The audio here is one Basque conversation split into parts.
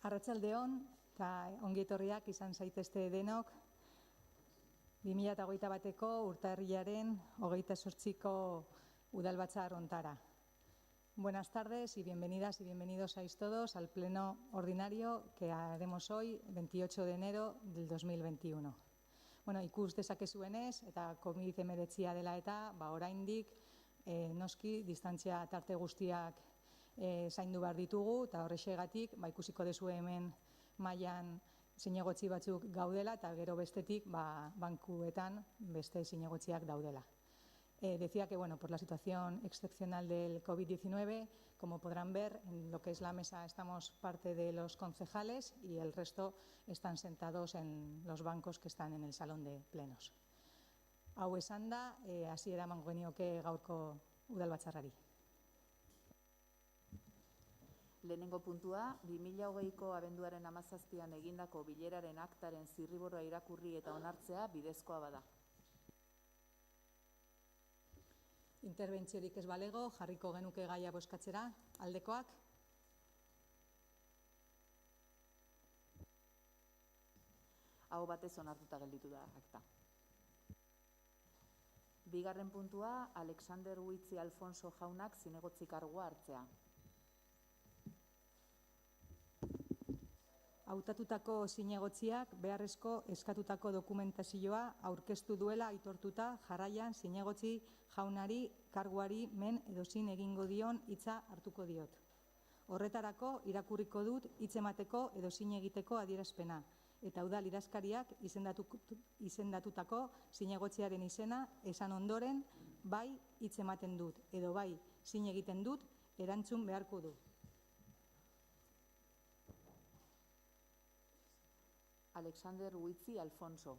Arratsaldeon eta ongietorriak izan zaitezte denok 2021ko urtarrilaren 28ko udalbatzar hontara. Buenas tardes y bienvenidas y bienvenidos todos al pleno ordinario que haremos hoy, 28 de enero del 2021. Ikus dezakezuenez eta COVID-19 dela eta oraindik noski distantzia tarte guztiak zaindu behar ditugu eta horrexegatik ikusiko duzu hemen mailan zinegotzi batzuk gaudela eta gero bestetik bankuetan beste zinegotziak daudela. Decía que por la situación excepcional del COVID-19, como podrán ver, en lo que es la mesa estamos parte de los concejales y el resto están sentados en los bancos que están en el salón de plenos. Hau esanda, hasiera emango genioke gaurko udalbatzarrari. Lehenengo puntua, 2020ko abenduaren 17an egindako bileraren aktaren zirriborroa irakurri eta onartzea bidezkoa bada. Interbentziorik ez balego, jarriko genuke gaia bozkatzera, aldekoak. Aho batez onartuta gelditu da akta. Bigarren puntua, Alexander Huitzi Alfonso jaunak zinegotzi kargua hartzea. Hautatutako zinegotziak beharrezko eskatutako dokumentazioa aurkeztu duela aitortuta jarraian zinegotzi jaunari karguari men edozin egingo dion hitza hartuko diot. Horretarako irakurriko dut hitz emateko edozin egiteko adierazpena eta udal idazkariak izendatutako zinegotziaren izena esan ondoren bai hitz ematen dut edo bai zin egiten dut erantzun beharko du. Alexander Huitzi Alfonso.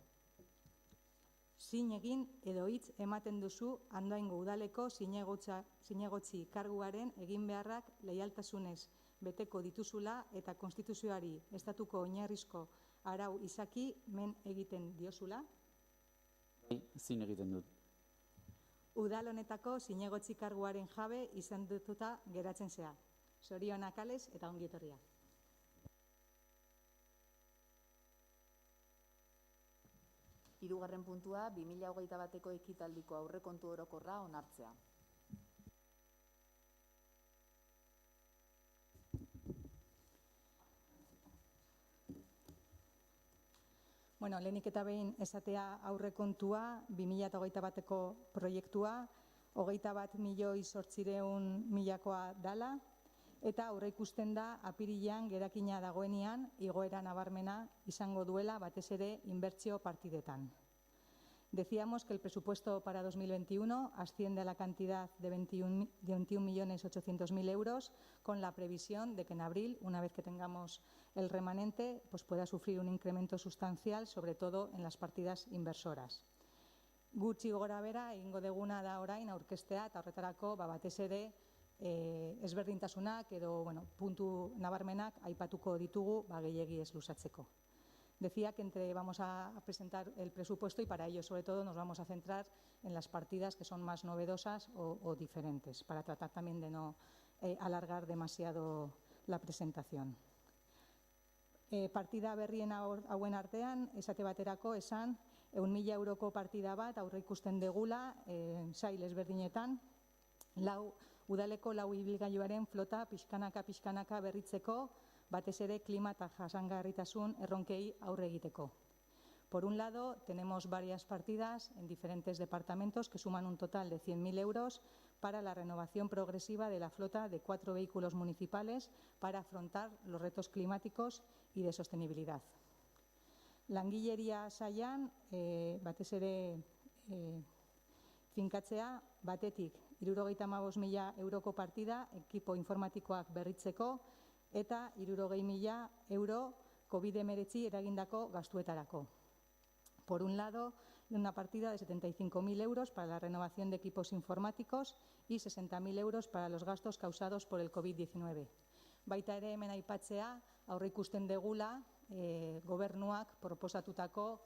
Zin egin edo hitz ematen duzu Andoaingo udaleko zinegotzi karguaren egin beharrak leialtasunez beteko dituzula eta konstituzioari estatuko oinarrizko arau izaki men egiten diozula? Zin egiten dut. Udal honetako zinegotzi karguaren jabe izendatuta geratzen zea. Zorionak ales eta ongietorria. Hirugarren puntua, 2021ko ekitaldiko aurrekontu orokorra onartzea. Lehenik eta behin esatea aurrekontua 2021ko proiektua 21.800.000koa dala eta aurreikusten da apirilean gerakina dagoenean igoera nabarmena izango duela batez ere inbertsio partidetan. Decíamos que el presupuesto para 2021 asciende a la cantidad de 21.800.000 euros con la previsión de que en abril, una vez que tengamos el remanente, pueda sufrir un incremento sustancial, sobre todo en las partidas inversoras. Gutxi gorabehera egingo deguna da orain aurkeztea eta horretarako batez ere ezberdintasunak edo puntu nabarmenak aipatuko ditugu gehiegi ez luzatzeko. Decía que vamos a presentar el presupuesto y para ello sobre todo nos vamos a centrar en las partidas que son más novedosas o diferentes para tratar también de no alargar demasiado la presentación. Partida berrien hauen artean, esate baterako esan 1.000 euroko partida bat aurreikusten degula sail ezberdinetan, udaleko lau ibilgailuaren flota pixkanaka berritzeko, batez ere klima eta jasangarritasun erronkei aurre egiteko. Por un lado, tenemos varias partidas en diferentes departamentos que suman un total de 100.000 euros para la renovación progresiva de la flota de 4 vehículos municipales para afrontar los retos climáticos y de sostenibilidad. Langileria sailan, batez ere finkatzea, batetik 75.000 euroko partida ekipo informatikoak berritzeko eta 60.000 euro COVID-19 eragindako gastuetarako. Por un lado, una partida de 75.000 euros para la renovación de equipos informáticos y 60.000 euros para los gastos causados por el COVID-19. Baita ere hemen aipatzea, aurreikusten degula gobernuak proposatutako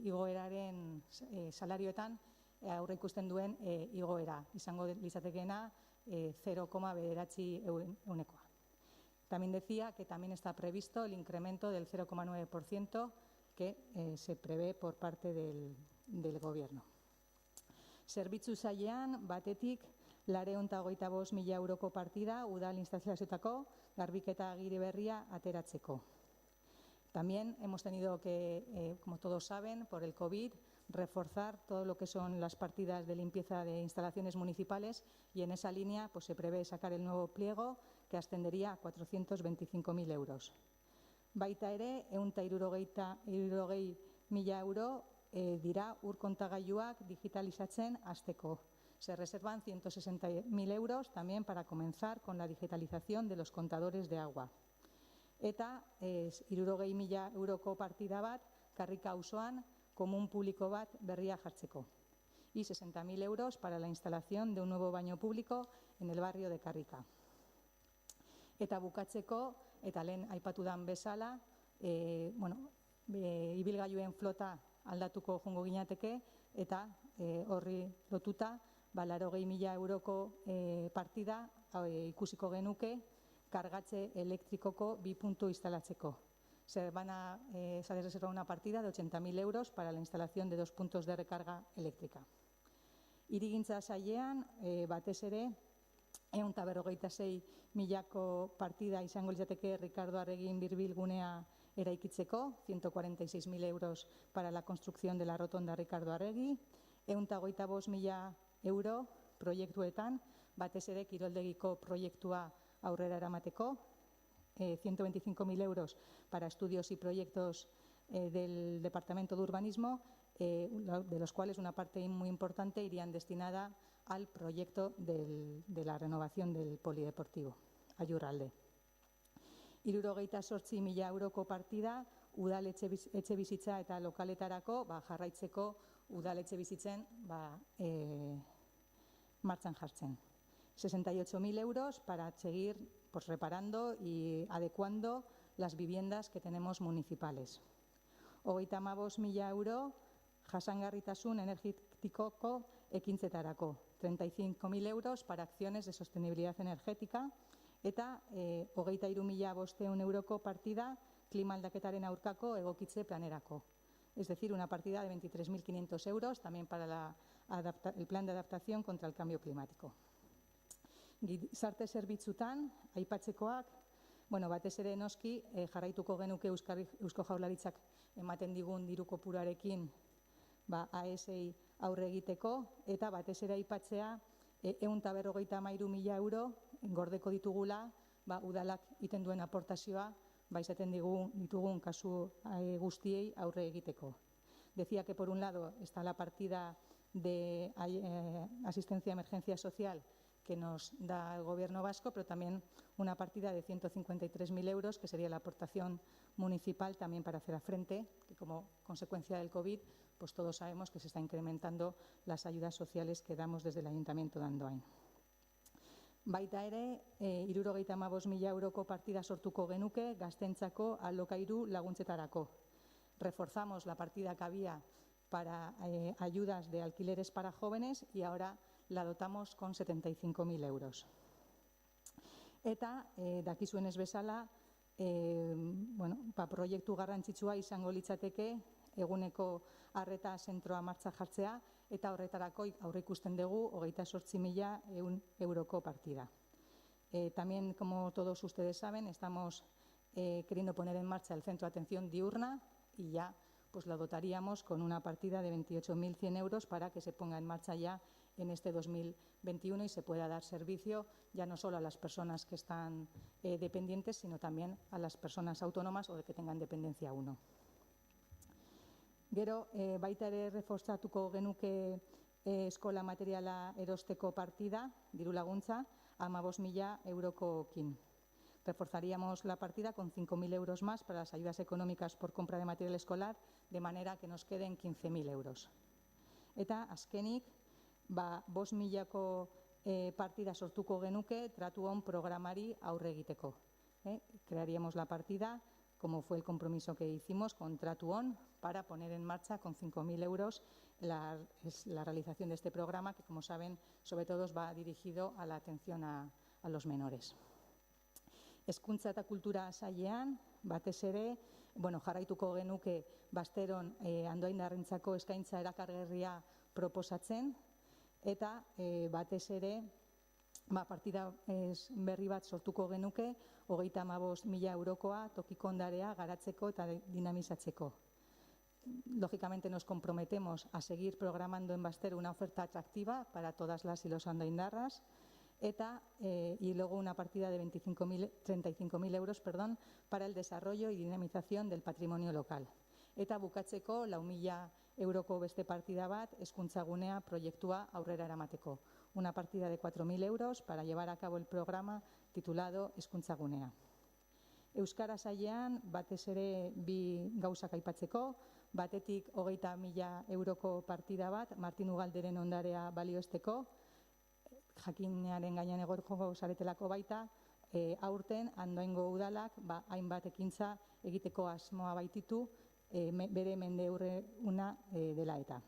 igoeraren salarioetan aurreikusten duen igoera, izango litzatekeena 0,9%. También decía que también está previsto el incremento del 0,9% que se prevé por parte del Gobierno. Zerbitzu sailean, batetik, 225.000 euroko partida udal instalazioetako garbiketa agiri berria ateratzeko. También hemos tenido que, como todos saben, por el COVID, reforzar todo lo que son las partidas de limpieza de instalaciones municipales y en esa línea pues, se prevé sacar el nuevo pliego que ascendería a 425.000 euros. Baita ere, 160.000 euro dira urkontagailuak digitalizatzen hasteko. Se reservan 160.000 euros también para comenzar con la digitalización de los contadores de agua. Eta 60.000 euroko partida bat Karrika auzoan komun publiko bat berria jartzeko. Y 60.000 euros para la instalación de un nuevo baño público en el barrio de Karrika. Eta bukatzeko, eta lehen aipatudan bezala, ibilgailuen flota aldatuko joango ginateke eta horri lotuta 80.000 euroko partida ikusiko genuke kargatze elektrikoko 2 puntu instalatzeko. Se ha reservado una partida de 80.000 euros para la instalación de 2 puntos de recarga eléctrica. Hirigintza sailean, batez ere, 156.000ko partida izango litzateke Ricardo Arregin birbilgunea eraikitzeko, 146.000 euros para la construcción de la rotonda Ricardo Arregui, 125.000 euro proiektuetan, batez ere kiroldegiko proiektua aurrera eramateko, 125.000 euros para estudios y proyectos del Departamento de Urbanismo, de los cuales una parte muy importante irían destinada al proyecto de la renovación del polideportivo, Aiurralde. 78.000 euroko partida udal etxebizitza eta lokaletarako jarraitzeko udal etxebizitzen martxan jartzen. 68.000 euros para seguir reparando y adecuando las viviendas que tenemos municipales. 35.000 euro jasangarritasun energetikoko ekintzetarako. 35.000 euros para acciones de sostenibilidad energética eta 23.500 euroko partida klima aldaketaren aurkako egokitze planerako. Es decir, una partida de 23.500 euros también para el plan de adaptación contra el cambio climático. Gizarte zerbitzutan, aipatzekoak, batez ere noski, jarraituko genuke Eusko Jaurlaritzak ematen digun diru kopuruarekin AES-ei aurre egiteko, eta batez ere aipatzea 153.000 euro gordeko ditugula udalak iten duen aportazioa izaten ditugun kasu guztiei aurre egiteko. Decía que por un lado está la partida de asistencia a emergencia social que nos da el Gobierno vasco, pero también una partida de 153.000 euros, que sería la aportación municipal también para hacer frente, que como consecuencia del COVID, pues todos sabemos que se están incrementando las ayudas sociales que damos desde el Ayuntamiento de Andoain. Baita ere, 75.000 euroko partida sortuko genuke gaztentzako alokairu laguntzetarako. Reforzamos la partida que había para ayudas de alquileres para jóvenes y ahora la dotamos con 75.000 euros. Eta, dakizuenez bezala, proiektu garrantzitsua izango litzateke eguneko arreta zentroa martxa jartzea eta horretarako aurreikusten dugu 28.000 euroko partida. También, como todos ustedes saben, estamos queriendo poner en marcha el centro de atención diurna y ya pues lo dotaríamos con una partida de 28.100 euros para que se ponga en marcha ya en este 2021 y se pueda dar servicio ya no solo a las personas que están dependientes, sino también a las personas autónomas o de que tengan dependencia 1. Gero, baita ere reforzatuko genuke eskola materiala erosteko partida, diru laguntza, 15.000 eurokokin. Reforzaríamos la partida con 5.000 euros más para las ayudas económicas por compra de material escolar, de manera que nos queden 15.000 euros. Eta, azkenik, 5.000ko partida sortuko genuke tratu on programari aurre egiteko. Crearíamos la partida, como fue el compromiso que hicimos con Tratu On, para poner en marcha con 5.000 euros la realización de este programa, que, como saben, sobre todo va dirigido a la atención a los menores. Hezkuntza eta kultura sailean, batez ere, jarraituko genuke Basteron Andoaindarrentzako eskaintza erakargarria proposatzen, eta batez ere, partida berri bat sortuko genuke, 35.000 eurokoa tokiko ondarea garatzeko eta dinamizatzeko. Lógicamente nos comprometemos a seguir programando en Bastero una oferta atractiva para todas las y los andoaindarras, y luego una partida de 35.000 euros para el desarrollo y dinamización del patrimonio local. Eta bukatzeko 4.000 euroko beste partida bat hezkuntza gunea proiektua aurrera eramateko. Una partida de 4.000 euros para llevar a cabo el programa titulado Hezkuntza gunea. Euskara sailean batez ere bi gauzak aipatzeko, batetik 30.000 euroko partida bat Martin Ugalderen ondarea balioesteko, jakinearen gainean egorko zaretelako baita, aurten Andoaingo udalak hainbat ekintza egiteko asmoa baititu bere mendeurruna dela eta.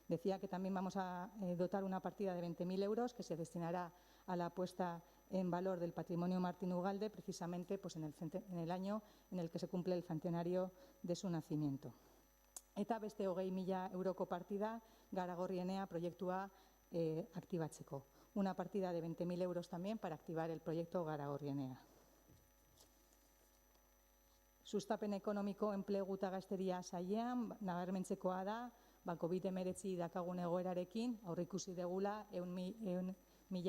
Decía que también vamos a dotar una partida de 20.000 euros que se destinará a la puesta en valor del patrimonio Martin Ugalde, precisamente en el año en el que se cumple el centenario de su nacimiento. Eta beste 20.000 euroko partida Garagorrienea proiektua aktibatzeko. Una partida de 20.000 euros también para activar el proyecto Garagorrienea. Sustapen ekonomiko enplegu eta gazteria sailean, nabarmentzekoa da, COVID-19 dakagun egoerarekin, aurreikusi degula 100.000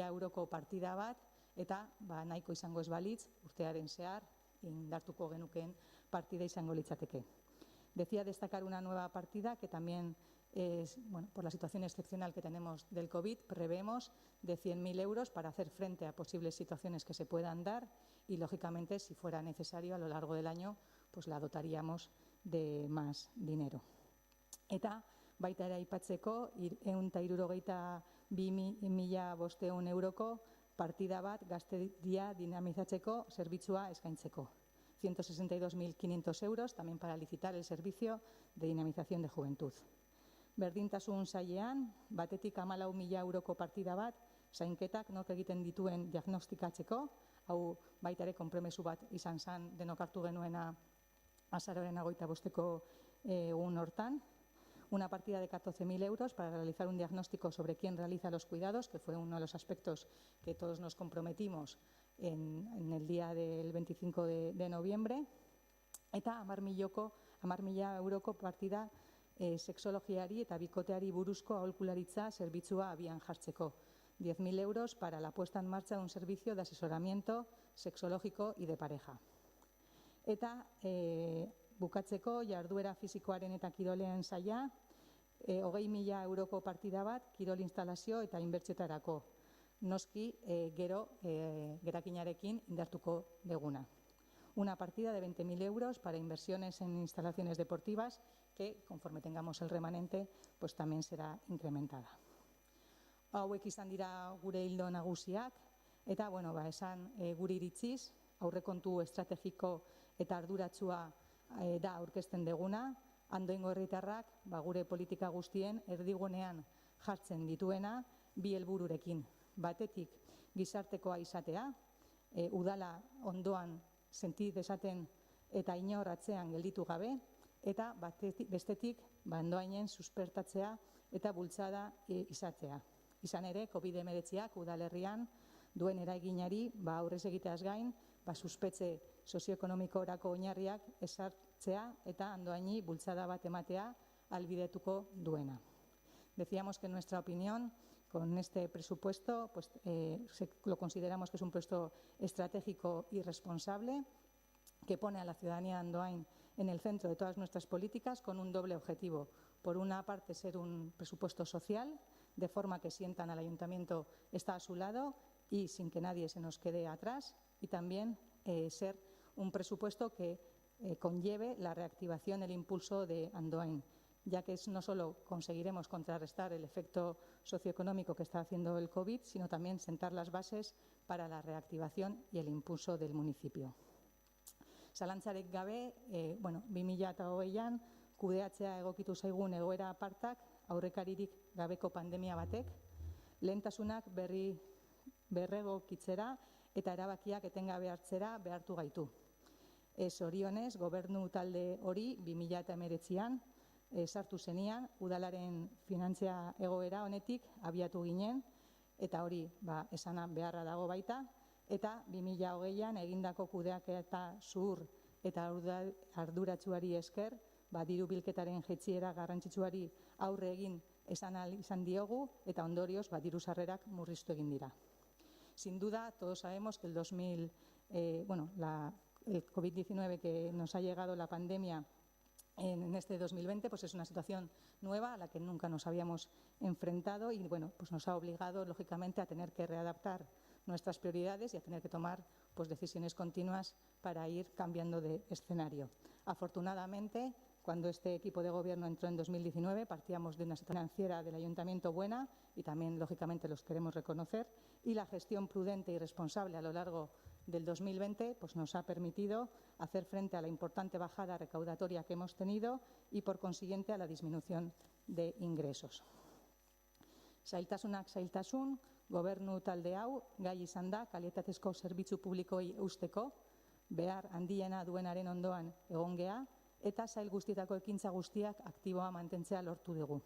euroko partida bat, eta nahiko izango ez balitz, urtearen zehar, indartuko genuken partida izango litzateke. Decía destacar una nueva partida que también por la situación excepcional que tenemos del COVID, prevemos de 100.000 euros para hacer frente a posibles situaciones que se puedan dar y, lógicamente, si fuera necesario, a lo largo del año, pues la dotaríamos de más dinero. Eta baita ere aipatzeko 162.500 euroko partida bat gazteria dinamizatzeko zerbitzua eskaintzeko. 162.500 euros también para licitar el servicio de dinamización de juventud. Berdintasun sailean, batetik 14.000 euroko partida bat, zainketak nork egiten dituen diagnostikatzeko, hau baita ere konpromesu bat izan zen denok hartu genuena azaroaren 25. Egun hortan. Una partida de 14.000 euros para realizar un diagnóstico sobre quién realiza los cuidados, que fue uno de los aspectos que todos nos comprometimos en el día del 25 de noviembre. Eta 10.000 euroko partida sexologiari eta bikoteari buruzko aholkularitza zerbitzua abian jartzeko. 10.000 euros para la puesta en marcha de un servicio de asesoramiento sexológico y de pareja. Eta bukatzeko jarduera fisikoaren eta kiroleen saila, 20.000 euroko partida bat kirol instalazio eta inbertsioetarako. Noski gero gerakinarekin indartuko deguna. Una partida de 20.000 euros para inversiones en instalaciones deportivas que, conforme tengamos el remanente, pues también será incrementada. Hauek izan dira gure ildo nagusiak, eta esan gure iritziz, aurrekontu estrategiko eta arduratsua da aurkezten deguna, Andoaingo herritarrak gure politika guztien erdigunean jartzen dituena bi helbururekin. Batetik gizartekoa izatea, udala ondoan senti dezaten eta inor atzean gelditu gabe, eta bestetik Andoainen suspertatzea eta bultzada izatea. Izan ere, COVID-19ak udalerrian duen eraginari aurrez egiteaz gain, suspetze sozioekonomikorako oinarriak ezartzea eta Andoaini bultzada bat ematea ahalbidetuko duena. Decíamos que en nuestra opinión, con este presupuesto, lo consideramos que es un presupuesto estratégico y responsable, que pone a la ciudadanía de Andoain en el centro de todas nuestras políticas con un doble objetivo. Por una parte, ser un presupuesto social, de forma que sientan al ayuntamiento está a su lado y sin que nadie se nos quede atrás, y también ser un presupuesto que conlleve la reactivación, el impulso de Andoain, ya que no solo conseguiremos contrarrestar el efecto socioeconómico que está haciendo el COVID, sino también sentar las bases para la reactivación y el impulso del municipio. Zalantzarek gabe, 2020an kudeatzea egokitu zaigun egoera apartak, aurrekaririk gabeko pandemia batek, lehentasunak berregokitzera eta erabakiak etengabe hartzera behartu gaitu. Zorionez, gobernu talde hori 2019an sartu zenian, udalaren finantzia egoera honetik abiatu ginen, eta hori esana beharra dago baita, eta 2020an egindako kudeaketa zuhur eta arduratsuari esker, diru bilketaren jaitsiera garrantzitsuari aurre egin izan diogu, eta ondorioz diru sarrerak murriztu egin dira. Sin duda, todos sabemos que el COVID-19 que nos ha llegado la pandemia en este 2020, pues es una situación nueva a la que nunca nos habíamos enfrentado y pues nos ha obligado, lógicamente, a tener que readaptar nuestras prioridades y a tener que tomar decisiones continuas para ir cambiando de escenario. Afortunadamente, cuando este equipo de gobierno entró en 2019, partíamos de una situación financiera del Ayuntamiento buena y también, lógicamente, los queremos reconocer, y la gestión prudente y responsable a lo largo del 2020 pues nos ha permitido hacer frente a la importante bajada recaudatoria que hemos tenido y, por consiguiente, a la disminución de ingresos. Zailtasunak zailtasun, gobernu talde hau gai izan da kalitatezko zerbitzu publikoei eusteko, behar handiena duenaren ondoan egon gea, eta sail guztietako ekintza guztiak aktiboa mantentzea lortu dugu.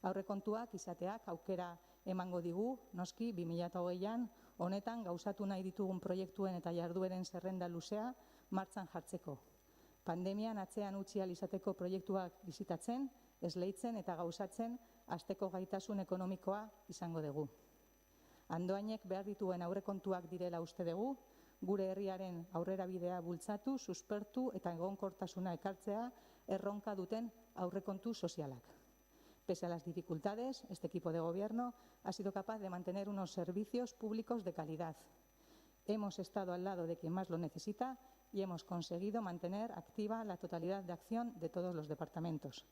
Aurrekontuak izateak aukera emango digu, noski 2020an honetan gauzatu nahi ditugun proiektuen eta jardueren zerrenda luzea martxan jartzeko. Pandemian atzean utzi ahal izateko proiektuak bizitatzen, esleitzen eta gauzatzen hasteko gaitasun ekonomikoa izango dugu. Andoainek behar dituen aurrekontuak direla uste dugu, gure herriaren aurrerabidea bultzatu, suspertu eta egonkortasuna ekartzea erronka duten aurrekontu sozialak. Pese a las dificultades, este equipo de gobierno ha sido capaz de mantener unos servicios públicos de calidad. Hemos estado al lado de quien más lo necesita y hemos conseguido mantener activa la totalidad de acción de todos los departamentos.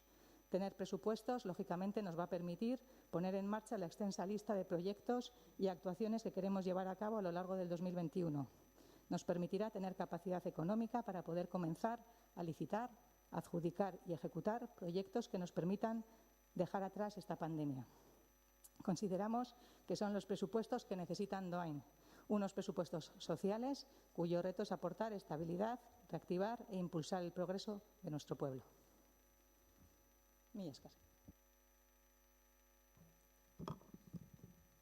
Tener presupuestos, lógicamente, nos va a permitir poner en marcha la extensa lista de proyectos y actuaciones que queremos llevar a cabo a lo largo del 2021. Nos permitirá tener capacidad económica para poder comenzar a licitar, adjudicar y ejecutar proyectos que nos permitan dejar atrás esta pandemia. Consideramos que son los presupuestos que necesita Andoain, unos presupuestos sociales cuyo reto es aportar estabilidad, reactivar e impulsar el progreso de nuestro pueblo. Mila esker.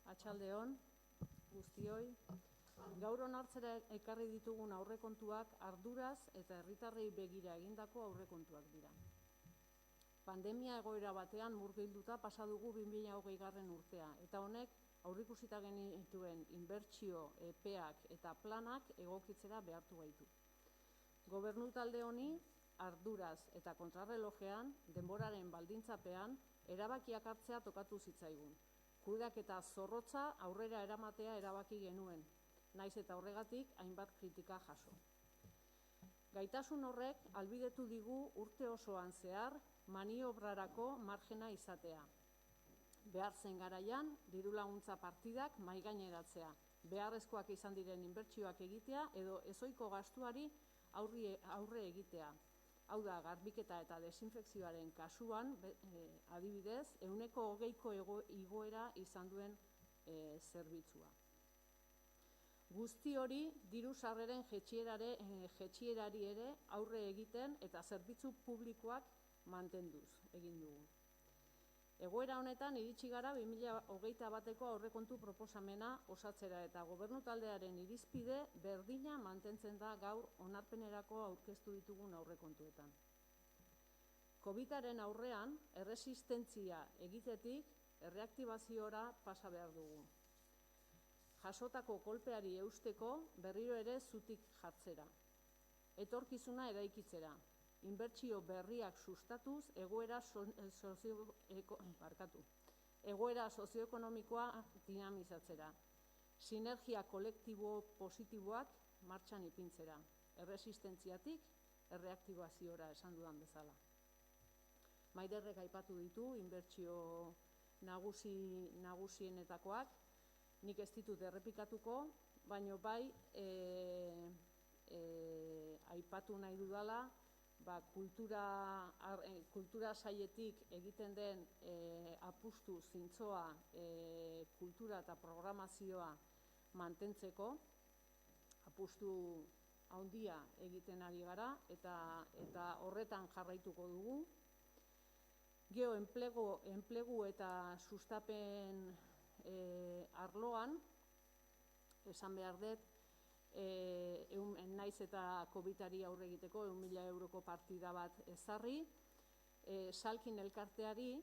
Atxaldeon, guztioi. Gaur onartzera ekarri ditugun aurrekontuak arduraz eta herritarrei begira egindako aurrekontuak dira. Pandemia egoera batean murgilduta pasa dugu 2020 urtea, eta honek aurreikusita genituen inbertsio epeak eta planak egokitzera behartu gaitu. Gobernu talde honi arduraz eta kontrarrelojean, denboraren baldintzapean, erabakiak hartzea tokatu zitzaigun. Kudeaketa zorrotza aurrera eramatea erabaki genuen, naiz eta horregatik hainbat kritika jaso. Gaitasun horrek ahalbidetu digu urte osoan zehar maniobrarako margena izatea. Behar zen garaian, dirulaguntza partidak mahaigaineratzea, beharrezkoak izan diren inbertsioak egitea edo ezohiko gastuari aurre egitea. Hau da, garbiketa eta desinfekzioaren kasuan, adibidez, 20% igoera izan duen zerbitzua. Guzti hori diru sarreren jaitsierari ere aurre egiten eta zerbitzu publikoak mantenduz egin dugu. Egoera honetan iritsi gara 2021ko aurrekontu proposamena osatzera eta gobernu taldearen irizpide berdina mantentzen da gaur onarpenerako aurkeztu ditugun aurrekontuetan. COVID-aren aurrean erresistentzia egitetik erreaktibaziora pasa behar dugu. Jasotako kolpeari eusteko berriro ere zutik jartzera. Etorkizuna eraikitzera. Inbertsio berriak sustatuz egoera sozioekonomikoa dinamizatzera. Sinergia kolektibo positiboak martxan ipintzera. Erresistentziatik erreaktibaziora esan dudan bezala. Maiderrek aipatu ditu inbertsio nagusienetakoak, nik ez ditut errepikatuko, baino bai aipatu nahi dudala, kultura sailetik egiten den apustu zintzoa kultura eta programazioa mantentzeko, apustu handia egiten ari gara eta horretan jarraituko dugu. Gero enplegu eta sustapen arloan, esan behar dut, naiz eta COVID-ari aurre egiteko 1.000 euroko partida bat ezarri, Salkin elkarteari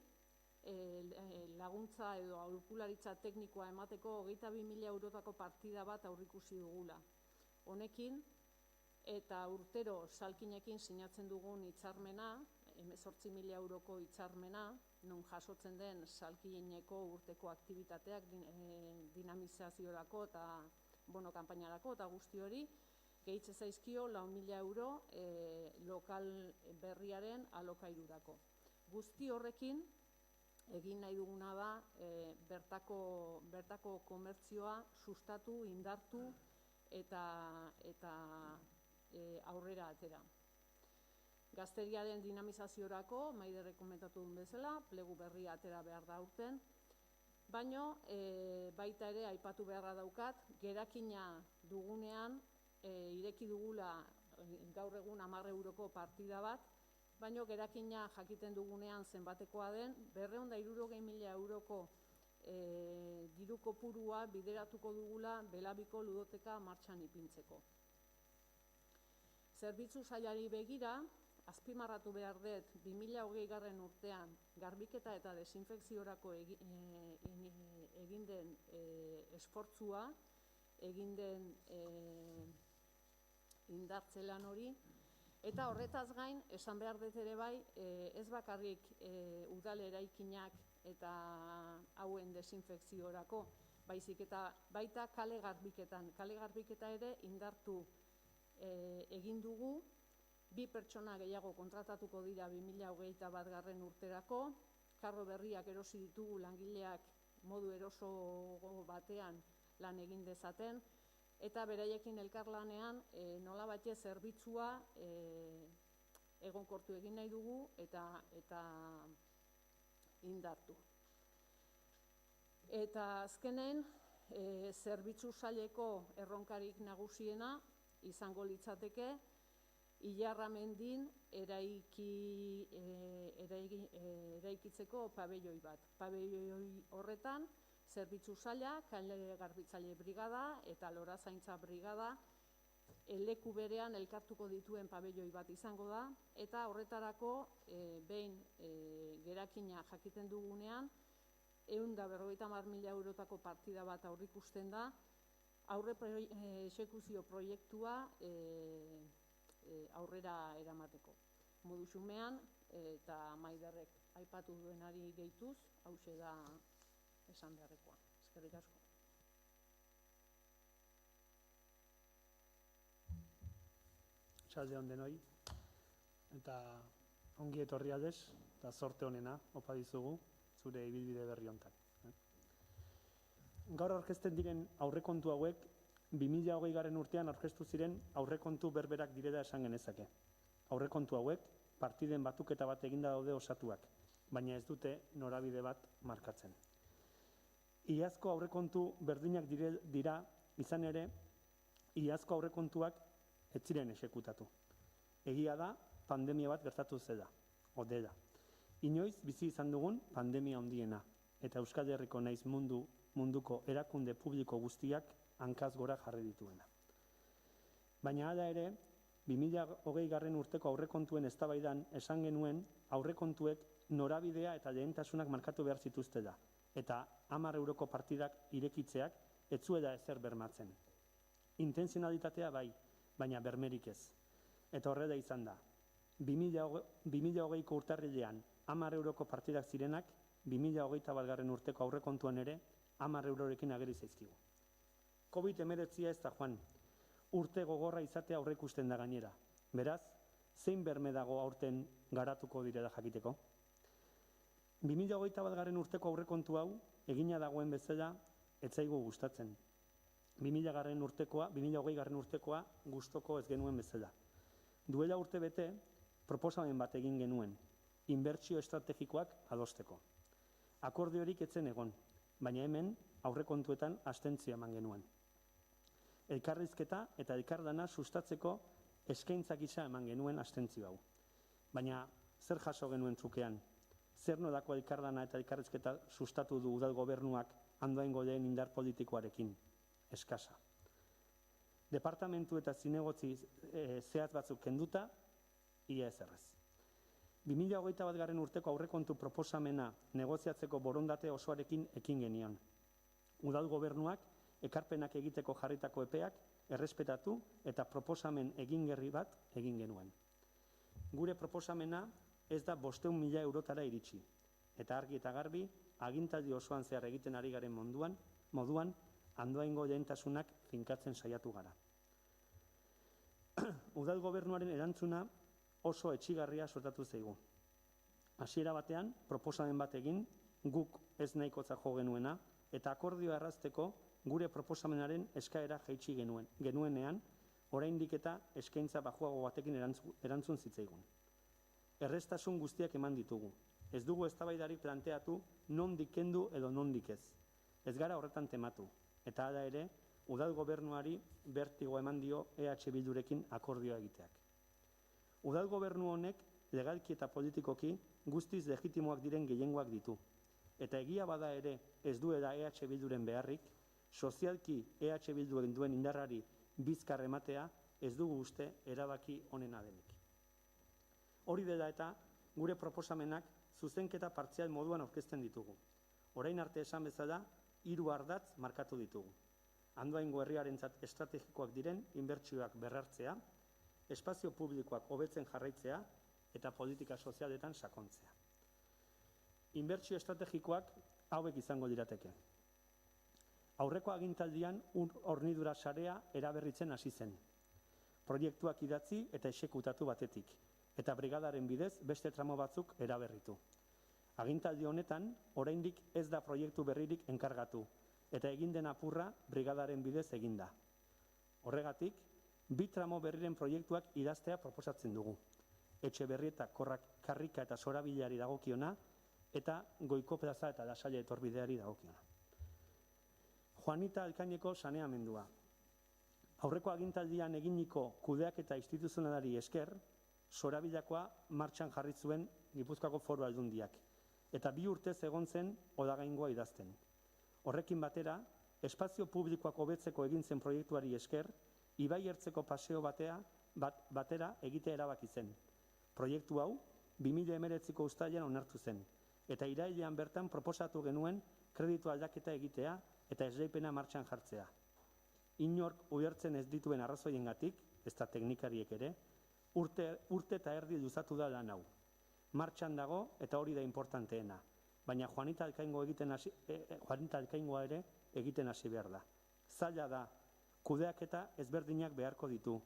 laguntza edo aholkularitza teknikoa emateko 22.000 eurotako partida bat aurrikusi dugula. Honekin eta urtero Salkinekin sinatzen dugun hitzarmena, 18.000 euroko hitzarmena, non jasotzen den Salkineko urteko aktibitateak dinamizaziorako eta bono kanpainarako eta guzti hori, gehitze zaizkio 4.000 euro lokal berriaren alokairurako. Guzti horrekin egin nahi duguna da bertako komertzioa sustatu, indartu eta aurrera atera. Gazteriaren dinamizaziorako, Maiderrek komentatu duen bezala, plegu berria atera behar da aurten, baina baita ere aipatu beharra daukat, gerakina dugunean ireki dugula gaur egun 10 euroko partida bat, baina gerakina jakiten dugunean zenbatekoa den, 260.000 euroko diru kopurua bideratuko dugula Belabiko ludoteka martxan ipintzeko. Zerbitzu sailari begira, azpimarratu behar dut 2020 urtean garbiketa eta desinfekziorako egin den esfortzua, egin den indartze lan hori, eta horretaz gain, esan behar dut ere bai, ez bakarrik udal eraikinak eta hauen desinfekziorako, baizik eta baita kale garbiketan. Kale garbiketa ere indartu egin dugu, 2 pertsona gehiago kontratatuko dira 2021 urterako, karro berriak erosi ditugu langileak modu eroso batean lan egin dezaten, eta beraiekin elkarlanean nolabait zerbitzua egonkortu egin nahi dugu eta indartu. Eta azkenen, zerbitzu saileko erronkarik nagusiena izango litzateke Ilarramendin eraikitzeko pabelloi bat. Pabelloi horretan, zerbitzu saila, kale garbitzaile brigada eta lorazaintza brigada leku berean elkartuko dituen pabelloi bat izango da, eta horretarako behin gerakina jakiten dugunean, 150.000 eurotako partida bat aurrikusten da, aurre exekuzio proiektua aurrera eramateko. Modu xumean eta Maiderrek aipatu duenari gehituz, hauxe da esan beharrekoa. Eskerrik asko. Txalde hon denoi, eta ongi etorri aldez, eta zorte honena, opa dizugu, zure ibilbide berri hontan. Gaur aurkezten diren aurrekontu hauek, 2020 urtean aurkeztu ziren aurrekontu berberak direla esan genezake. Aurrekontu hauek, partiden batuketa bat eginda daude osatuak, baina ez dute norabide bat markatzen. Iazko aurrekontu berdinak dira izan ere, iazko aurrekontuak ez ziren exekutatu. Egia da, pandemia bat gertatu zela, dela. Inoiz bizi izan dugun pandemia handiena, eta Euskal Herriko naiz munduko erakunde publiko guztiak hankaz gora jarri dituena. Baina hala ere, 2020 urteko aurrekontuen eztabaidan esan genuen aurrekontuek norabidea eta lehentasunak markatu behar zituztela, eta 10 euroko partidak irekitzeak ez zuela ezer bermatzen. Intenzionalitatea bai, baina bermerik ez. Eta horrela izan da. 2020ko urtarrilean 10 euroko partidak zirenak, 2021 urteko aurrekontuan ere 10 eurorekin ageri zaizkigu. COVID-19 ez da joan, urte gogorra izatea aurreikusten da gainera. Beraz, zein berme dago aurten garatuko direla jakiteko? 2021 urteko aurrekontu hau, egina dagoen bezala, ez zaigu gustatzen. 2020 urtekoa gustoko ez genuen bezala. Duela urte bete, proposamen bat egin genuen, inbertsio estrategikoak adosteko. Akordiorik etzen egon, baina hemen aurrekontuetan abstentzioa eman genuen. elkarrizketa eta elkardana sustatzeko eskaintza gisa eman genuen abstentzio hau. Baina zer jaso genuen trukean? Zer nolako elkardana eta elkarrizketa sustatu du udal gobernuak Andoaingo lehen indar politikoarekin? Eskasa. Departamentu eta zinegotzi zehatz batzuk kenduta, ia ezerrez. 2021 urteko aurrekontu proposamena negoziatzeko borondate osoarekin ekin genion. Udal gobernuak ekarpenak egiteko jarritako epeak errespetatu eta proposamen egingerri bat egin genuen. Gure proposamena ez da 500.000 eurotara iritsi, eta argi eta garbi agintaldi osoan zehar egiten ari garen moduan Andoaingo lehentasunak finkatzen saiatu gara. Udal gobernuaren erantzuna oso etsigarria sortatu zaigu. Hasiera batean proposamen bat egin, guk ez nahikotzat jo genuena, eta akordioa errazteko gure proposamenaren eskaera jaitsi genuenean, oraindik eta eskaintza baxuago batekin erantzun zitzaigun. Erreztasun guztiak eman ditugu. Ez dugu eztabaidarik planteatu nondik kendu edo nondik ez. Ez gara horretan tematu. Eta hala ere, udal gobernuari bertigo eman dio EH Bildurekin akordioa egiteak. Udal gobernu honek legalki eta politikoki guztiz legitimoak diren gehiengoak ditu. Eta egia bada ere ez duela EH Bilduren beharrik, sozialki EH Bilduren duen indarrari bizkar ematea ez dugu uste erabaki onena denik. Hori dela eta gure proposamenak zuzenketa partzial moduan aurkezten ditugu. Orain arte esan bezala, 3 ardatz markatu ditugu. Andoaingo herriarentzat estrategikoak diren inbertsioak berrartzea, espazio publikoak hobetzen jarraitzea eta politika sozialetan sakontzea. Inbertsio estrategikoak hauek izango lirateke. Aurreko agintaldian hornidura sarea eraberritzen hasi zen. Proiektuak idatzi eta exekutatu batetik, eta brigadaren bidez beste tramo batzuk eraberritu. Agintaldi honetan, oraindik ez da proiektu berririk enkargatu, eta egin den apurra brigadaren bidez eginda. Horregatik, 2 tramo berriren proiektuak idaztea proposatzen dugu. Etxeberrieta, Karrika eta Sorabileari dagokiona, eta Goiko plaza eta Lasalle etorbideari dagokiona. Juanita Alkaineko saneamendua. Aurreko agintaldian eginiko kudeaketa instituzionalari esker, Sorabilakoa martxan jarri zuen Gipuzkoako Foru Aldundiak, eta 2 urtez egon zen Odagaingoa idazten. Horrekin batera, espazio publikoak hobetzeko egin zen proiektuari esker, Ibai Ertzeko paseo batera egitea erabaki zen. Proiektu hau 2019ko uztailean onartu zen, eta irailean bertan proposatu genuen kreditu aldaketa egitea eta esleipena martxan jartzea. Inork ulertzen ez dituen arrazoiengatik, ez da teknikariek ere, urte eta erdi luzatu da lan hau. Martxan dago eta hori da importanteena, baina Juanita Alkaingoa ere egiten hasi behar da. Zaila da, kudeaketa ezberdinak beharko ditu,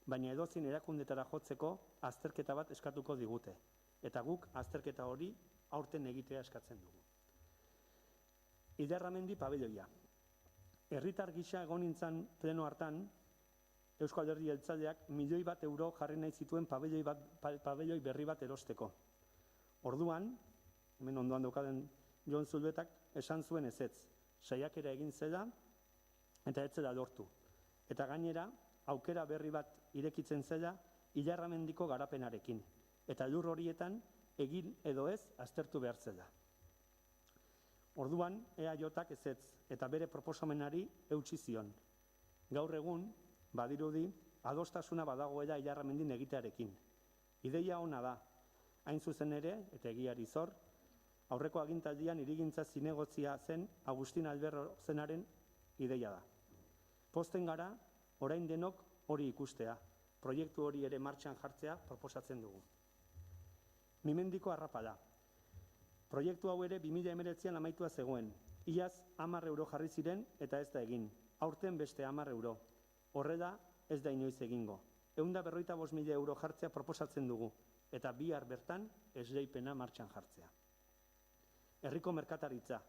baina edozein erakundetara jotzeko azterketa bat eskatuko digute, eta guk azterketa hori aurten egitea eskatzen dugu. Idarramendi pabelloia. Herritar gisa egon nintzen pleno hartan, Eusko Alderdi Jeltzaleak €1.000.000 jarri nahi zituen pabelloi berri bat erosteko. Orduan, hemen ondoan daukaden Jon Zulbetak esan zuen ezetz, saiakera egin zela eta ez zela lortu. Eta gainera, aukera berri bat irekitzen zela Ilarramendiko garapenarekin, eta lur horietan egin edo ez aztertu behar zela. Orduan, EAJak ezetz eta bere proposamenari eutsi zion. Gaur egun, badirudi, adostasuna badagoela Ilarramendin egitearekin. Ideia ona da, hain zuzen ere, eta egiari zor, aurreko agintaldian hirigintza zinegotzia zen Agustin Alberro zenaren ideia da. Pozten gara, orain denok hori ikustea, proiektu hori ere martxan jartzea proposatzen dugu. Mimendiko arrapala. Proiektu hau ere 2019an amaitua zegoen. Iaz €10 jarri ziren eta ez da egin. Aurten beste €10. Horrela ez da inoiz egingo. €155.000 jartzea proposatzen dugu, eta bihar bertan esleipena martxan jartzea. Herriko merkataritza.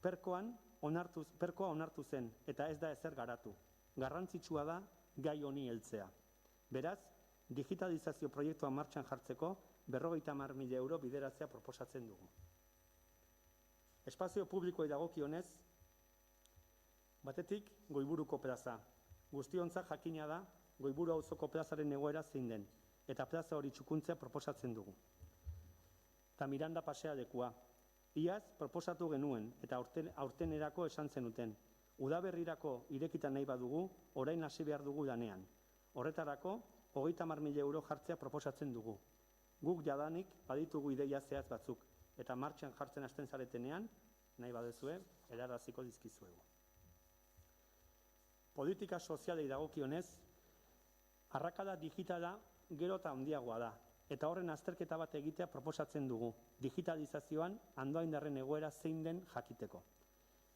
Perkoa onartu zen, eta ez da ezer garatu. Garrantzitsua da gai honi heltzea. Beraz, digitalizazio proiektua martxan jartzeko €50.000 bideratzea proposatzen dugu. Espazio publikoei dagokionez, batetik Goiburuko plaza. Guztiontzat jakina da Goiburu auzoko plazaren egoera zein den, eta plaza hori txukuntzea proposatzen dugu. Eta Miranda pasea lekua. Iaz proposatu genuen eta aurtenerako esan zenuten. Udaberrirako irekita nahi badugu, orain hasi behar dugu lanean. Horretarako, 30.000 euro jartzea proposatzen dugu. Guk jadanik baditugu ideia zehatz batzuk, eta martxan jartzen hasten zaretenean, nahi badezue, helaraziko dizkizuegu. Politika sozialei dagokionez, arrakala digitala gero eta handiagoa da, eta horren azterketa bat egitea proposatzen dugu, digitalizazioan andoaindarren egoera zein den jakiteko.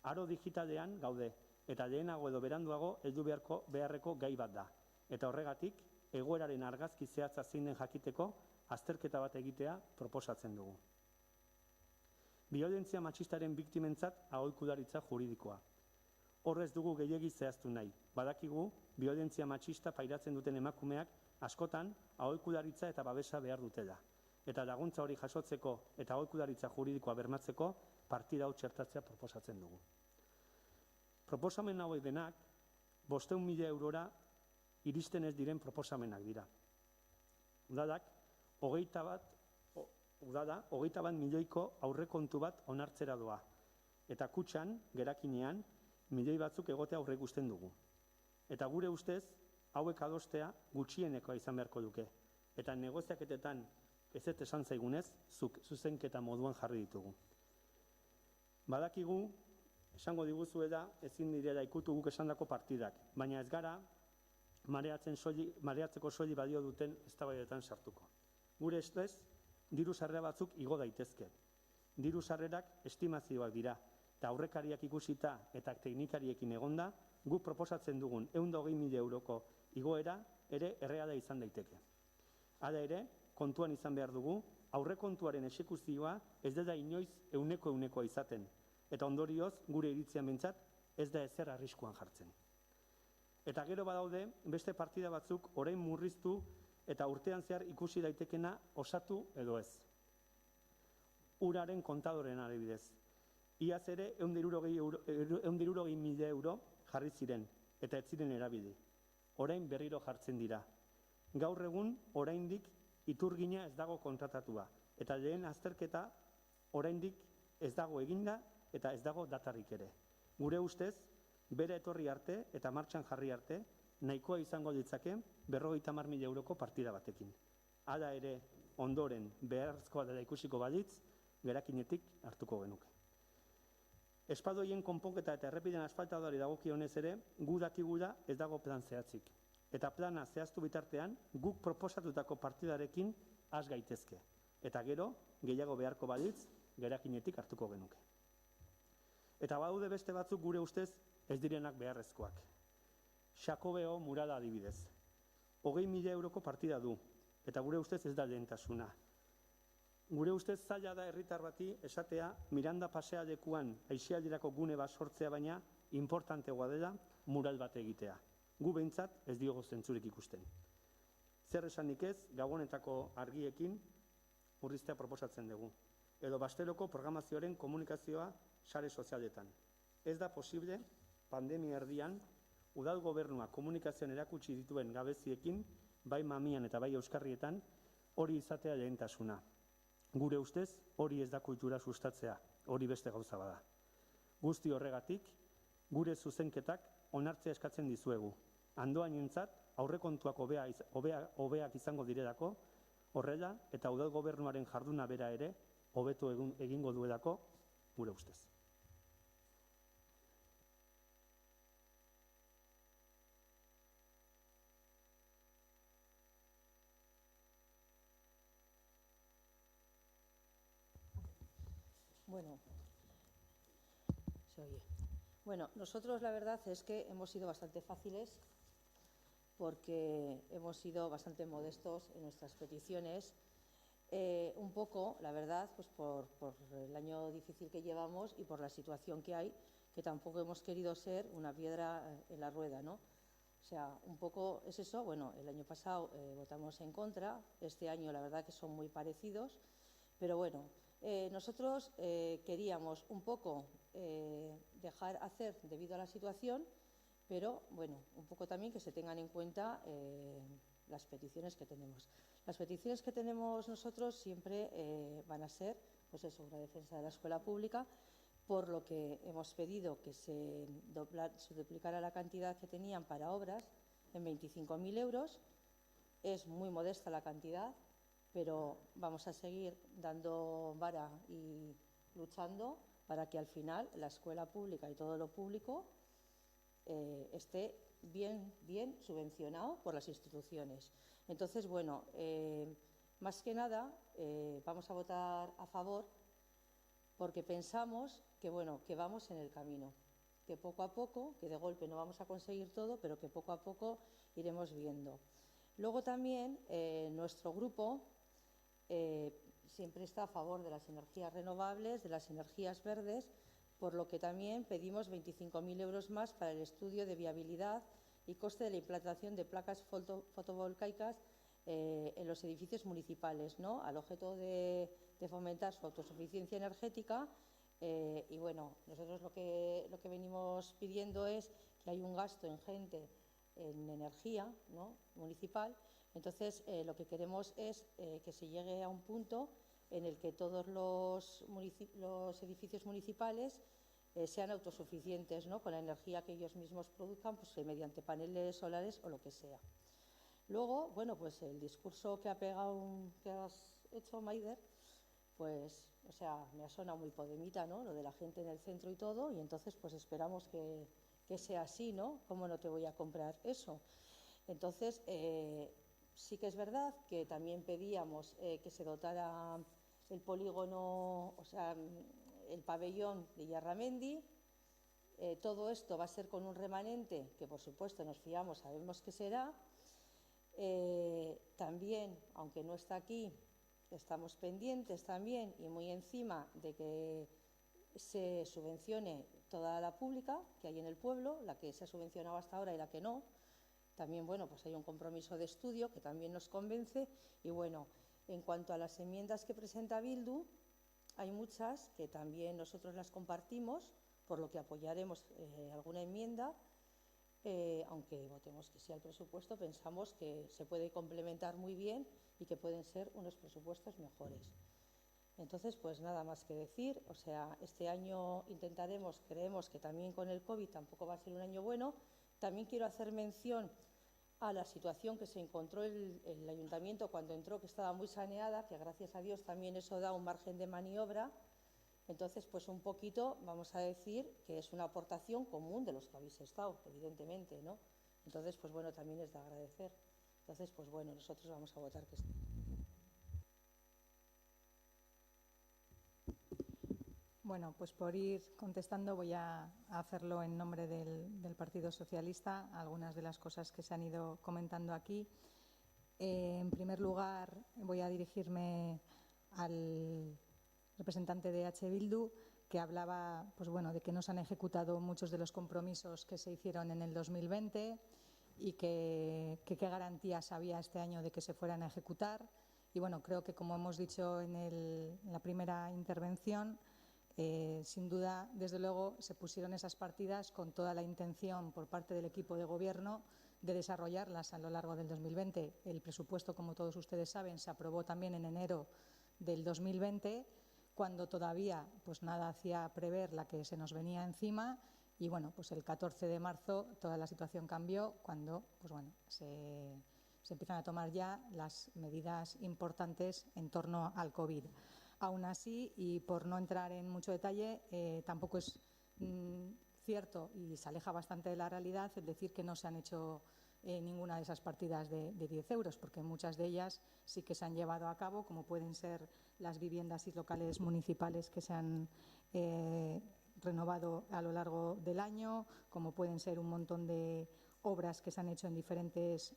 Aro digitalean gaude, eta lehenago edo beranduago heldu beharreko gai bat da, eta horregatik, egoeraren argazki zehatza zein den jakiteko, azterketa bat egitea proposatzen dugu. Biolentzia matxistaren biktimentzat aholkularitza juridikoa. Horrez dugu gehiegi zehaztu nahi. Badakigu, biolentzia matxista pairatzen duten emakumeak askotan aholkularitza eta babesa behar dutela. Eta laguntza hori jasotzeko eta aholkularitza juridikoa bermatzeko partida hau txertatzea proposatzen dugu. Proposamen hauek denak 500.000 eurora iristen ez diren proposamenak dira. Udalak 21 milioiko aurrekontu bat onartzera doa. Eta kutxan, gerakinean, milioi batzuk egotea aurre ikusten dugu. Eta gure ustez, hauek adostea gutxienekoa izan beharko duke. Eta negoziaketetan ez esan zaigunez, zuzenketa moduan jarri ditugu. Badakigu, esango diguzuela, ezin direla ikutu guk esandako partidak, baina ez gara mareatzeko soili balio duten eztabaidetan sartuko. Gure ustez, diru sarrera batzuk igo daitezke. Diru sarrerak estimazioak dira, eta aurrekariak ikusita eta teknikariekin egonda, guk proposatzen dugun 120.000 euroko igoera ere erreala izan daiteke. Hala ere, kontuan izan behar dugu, aurrekontuaren exekuzioa ez dela inoiz ehunekoa izaten, eta ondorioz gure iritzian behintzat ez da ezer arriskuan jartzen. Eta gero badaude beste partida batzuk orain murriztu eta urtean zehar ikusi daitekena osatu edo ez. Uraren kontadoren adibidez. Iaz ere 160.000 euro jarri ziren eta ez ziren erabili. Orain berriro jartzen dira. Gaur egun oraindik iturgina ez dago kontratatua eta lehen azterketa oraindik ez dago eginda eta ez dago datarik ere. Gure ustez, bere etorri arte eta martxan jarri arte, nahikoa izango ditzake 50.000 euroko partida batekin. Hala ere, ondoren beharrezkoa dela ikusiko balitz, gerakinetik hartuko genuke. Espadoien konponketa eta errepiden asfaltadari dagokionez ere, gu dakigula ez dago plan zehatzik. Eta plana zehaztu bitartean, guk proposatutako partidarekin has gaitezke. Eta gero, gehiago beharko balitz, gerakinetik hartuko genuke. Eta badaude beste batzuk gure ustez ez direnak beharrezkoak. Xakobeo murala adibidez. 20.000 euroko partida du, eta gure ustez ez da lehentasuna. Gure ustez zaila da herritar bati esatea Miranda pasealekuan aisialdirako gune bat sortzea baina importanteagoa dela mural bat egitea. Gu behintzat ez diogo zentzurik ikusten. Zer esanik ez, gabonetako argiekin murriztea proposatzen dugu. Edo Basteloko programazioaren komunikazioa sare sozialetan. Ez da posible pandemia erdian udal gobernua komunikazioan erakutsi dituen gabeziekin, bai Mamian eta bai Euskarrietan, hori izatea lehentasuna. Gure ustez, hori ez da kultura sustatzea, hori beste gauza bada. Guzti horregatik, gure zuzenketak onartzea eskatzen dizuegu. Andoainentzat aurrekontuak hobeak izango direlako, horrela eta udal gobernuaren jarduna bera ere hobeto egingo duelako gure ustez. Bueno, se oye. Bueno, nosotros la verdad es que hemos sido bastante fáciles porque hemos sido bastante modestos en nuestras peticiones. Un poco, la verdad, pues por el año difícil que llevamos y por la situación que hay, que tampoco hemos querido ser una piedra en la rueda, ¿no? O sea, un poco es eso. Bueno, el año pasado votamos en contra, este año la verdad que son muy parecidos, pero bueno, nosotros queríamos un poco dejar hacer debido a la situación pero bueno, un poco también que se tengan en cuenta las peticiones que tenemos. Las peticiones que tenemos nosotros siempre van a ser, pues eso, una defensa de la escuela pública, por lo que hemos pedido que se duplicara la cantidad que tenían para obras en 25.000 euros. Es muy modesta la cantidad, pero vamos a seguir dando vara y luchando para que al final la escuela pública y todo lo público esté bien subvencionado por las instituciones. Entonces, bueno, más que nada vamos a votar a favor porque pensamos que, bueno, que vamos en el camino, que poco a poco, que de golpe no vamos a conseguir todo, pero que poco a poco iremos viendo. Luego también nuestro grupo siempre está a favor de las energías renovables, de las energías verdes, por lo que también pedimos 25.000 euros más para el estudio de viabilidad y coste de la implantación de placas fotovoltaicas en los edificios municipales, ¿no?, al objeto de fomentar su autosuficiencia energética. Y bueno, nosotros lo que venimos pidiendo es que hay un gasto ingente en energía, ¿no?, municipal. Entonces, lo que queremos es que se llegue a un punto en el que todos los edificios municipales sean autosuficientes, ¿no?, con la energía que ellos mismos produzcan, pues, mediante paneles solares o lo que sea. Luego, bueno, pues el discurso que has hecho, Maider, pues, o sea, me ha sonado muy podemita, ¿no?, lo de la gente en el centro y todo, y entonces, pues esperamos que sea así, ¿no? ¿Cómo no te voy a comprar eso? Entonces, sí que es verdad que también pedíamos que se dotara el polígono, o sea, el pabellón de Yarramendi. Todo esto va a ser con un remanente que, por supuesto, nos fiamos, sabemos que será. También, aunque no está aquí, estamos pendientes también y muy encima de que se subvencione toda la pública que hay en el pueblo, la que se ha subvencionado hasta ahora y la que no. También, bueno, pues hay un compromiso de estudio que también nos convence. Y bueno, en cuanto a las enmiendas que presenta Bildu, hay muchas que también nosotros las compartimos, por lo que apoyaremos alguna enmienda. Aunque votemos que sí al presupuesto, pensamos que se puede complementar muy bien y que pueden ser unos presupuestos mejores. Entonces, pues nada más que decir. O sea, este año creemos que también con el COVID tampoco va a ser un año bueno. También quiero hacer mención a la situación que se encontró el ayuntamiento cuando entró, que estaba muy saneada, que gracias a Dios también eso da un margen de maniobra. Entonces, pues un poquito vamos a decir que es una aportación común de los que habéis estado, evidentemente, ¿no? Entonces, pues bueno, también es de agradecer. Entonces, pues bueno, nosotros vamos a votar que sí. Bueno, pues por ir contestando voy a hacerlo en nombre del Partido Socialista, algunas de las cosas que se han ido comentando aquí. En primer lugar, voy a dirigirme al representante de H. Bildu, que hablaba, pues bueno, de que no se han ejecutado muchos de los compromisos que se hicieron en el 2020 y que qué garantías había este año de que se fueran a ejecutar. Y bueno, creo que, como hemos dicho en la primera intervención, sin duda, desde luego, se pusieron esas partidas con toda la intención por parte del equipo de gobierno de desarrollarlas a lo largo del 2020. El presupuesto, como todos ustedes saben, se aprobó también en enero del 2020, cuando todavía pues nada hacía prever la que se nos venía encima. Y bueno, pues el 14 de marzo toda la situación cambió cuando pues bueno, se empiezan a tomar ya las medidas importantes en torno al COVID. Aún así, y por no entrar en mucho detalle, tampoco es cierto y se aleja bastante de la realidad el decir que no se han hecho ninguna de esas partidas de 10 euros, porque muchas de ellas sí que se han llevado a cabo, como pueden ser las viviendas y locales municipales que se han renovado a lo largo del año, como pueden ser un montón de obras que se han hecho en diferentes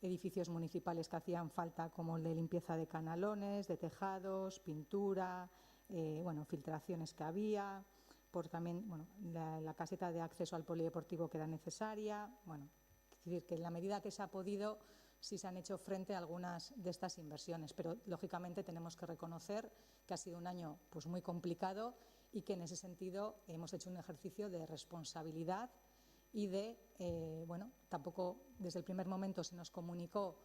edificios municipales que hacían falta, como el de limpieza de canalones, de tejados, pintura, bueno, filtraciones que había, por también bueno, la caseta de acceso al polideportivo que era necesaria. Bueno, es decir, que en la medida que se ha podido sí se han hecho frente a algunas de estas inversiones, pero lógicamente tenemos que reconocer que ha sido un año pues muy complicado y que en ese sentido hemos hecho un ejercicio de responsabilidad y bueno, tampoco desde el primer momento se nos comunicó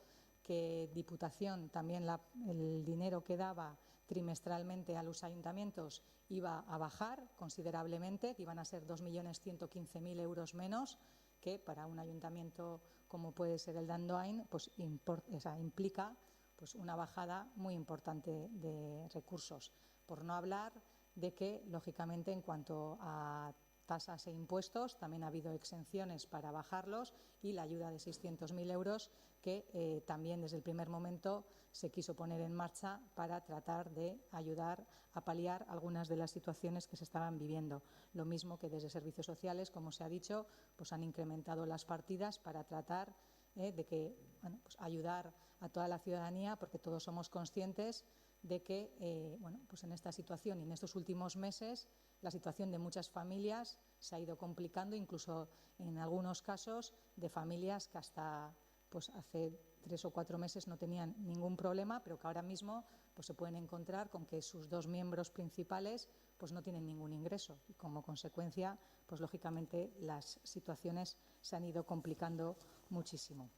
que Diputación también el dinero que daba trimestralmente a los ayuntamientos iba a bajar considerablemente, que iban a ser 2.115.000 euros menos, que para un ayuntamiento como puede ser el de Andoain, pues implica pues una bajada muy importante de recursos. Por no hablar de que, lógicamente, en cuanto a tasas e impuestos, también ha habido exenciones para bajarlos y la ayuda de 600.000 euros que también desde el primer momento se quiso poner en marcha para tratar de ayudar a paliar algunas de las situaciones que se estaban viviendo. Lo mismo que desde Servicios Sociales, como se ha dicho, pues han incrementado las partidas para tratar de que, bueno, pues ayudar a toda la ciudadanía, porque todos somos conscientes de que bueno, pues en esta situación y en estos últimos meses la situación de muchas familias se ha ido complicando, incluso en algunos casos de familias que hasta pues hace 3 o 4 meses no tenían ningún problema, pero que ahora mismo pues se pueden encontrar con que sus 2 miembros principales pues no tienen ningún ingreso y como consecuencia pues lógicamente las situaciones se han ido complicando muchísimo.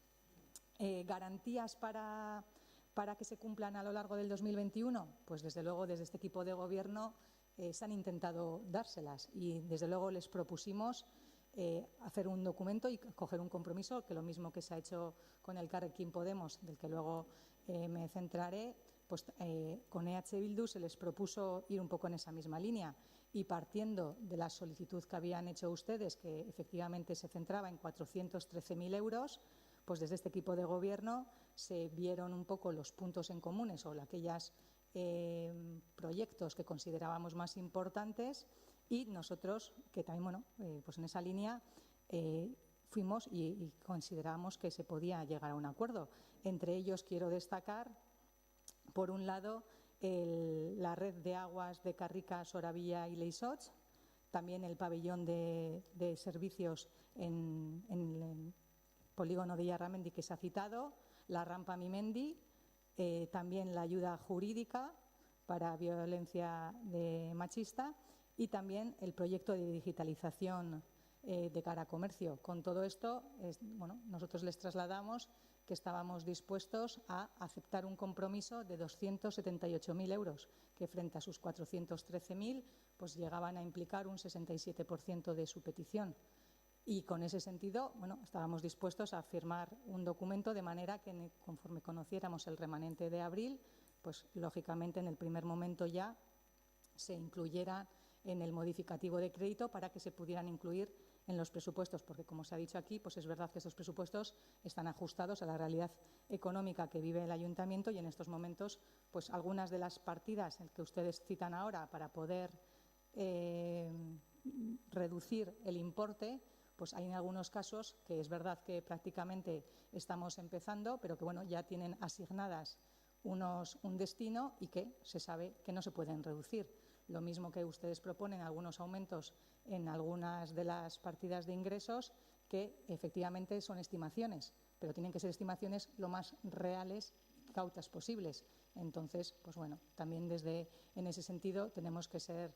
¿Garantías para que se cumplan a lo largo del 2021? Pues desde luego desde este equipo de gobierno se han intentado dárselas y desde luego les propusimos hacer un documento y coger un compromiso, que lo mismo que se ha hecho con el Elkarrekin Podemos, del que luego me centraré, pues con EH Bildu se les propuso ir un poco en esa misma línea y partiendo de la solicitud que habían hecho ustedes, que efectivamente se centraba en 413.000 euros, pues desde este equipo de gobierno se vieron un poco los puntos en comunes o aquellos proyectos que considerábamos más importantes y nosotros, que también, bueno, pues en esa línea fuimos y consideramos que se podía llegar a un acuerdo. Entre ellos quiero destacar, por un lado, la red de aguas de Carrica, Soravilla y Leixots, también el pabellón de servicios en el polígono de Yarramendi que se ha citado, la rampa Mimendi, también la ayuda jurídica para violencia machista y también el proyecto de digitalización de cara a comercio. Con todo esto, bueno, nosotros les trasladamos que estábamos dispuestos a aceptar un compromiso de 278.000 euros, que frente a sus 413.000 pues llegaban a implicar un 67% de su petición. Y con ese sentido, bueno, estábamos dispuestos a firmar un documento de manera que conforme conociéramos el remanente de abril, pues lógicamente en el primer momento ya se incluyera en el modificativo de crédito para que se pudieran incluir en los presupuestos, porque como se ha dicho aquí, pues es verdad que estos presupuestos están ajustados a la realidad económica que vive el ayuntamiento y en estos momentos, pues algunas de las partidas que ustedes citan ahora para poder reducir el importe, pues hay en algunos casos que es verdad que prácticamente estamos empezando, pero que bueno, ya tienen asignadas un destino y que se sabe que no se pueden reducir. Lo mismo que ustedes proponen algunos aumentos en algunas de las partidas de ingresos que efectivamente son estimaciones, pero tienen que ser estimaciones lo más reales y cautas posibles. Entonces, pues bueno, también en ese sentido tenemos que ser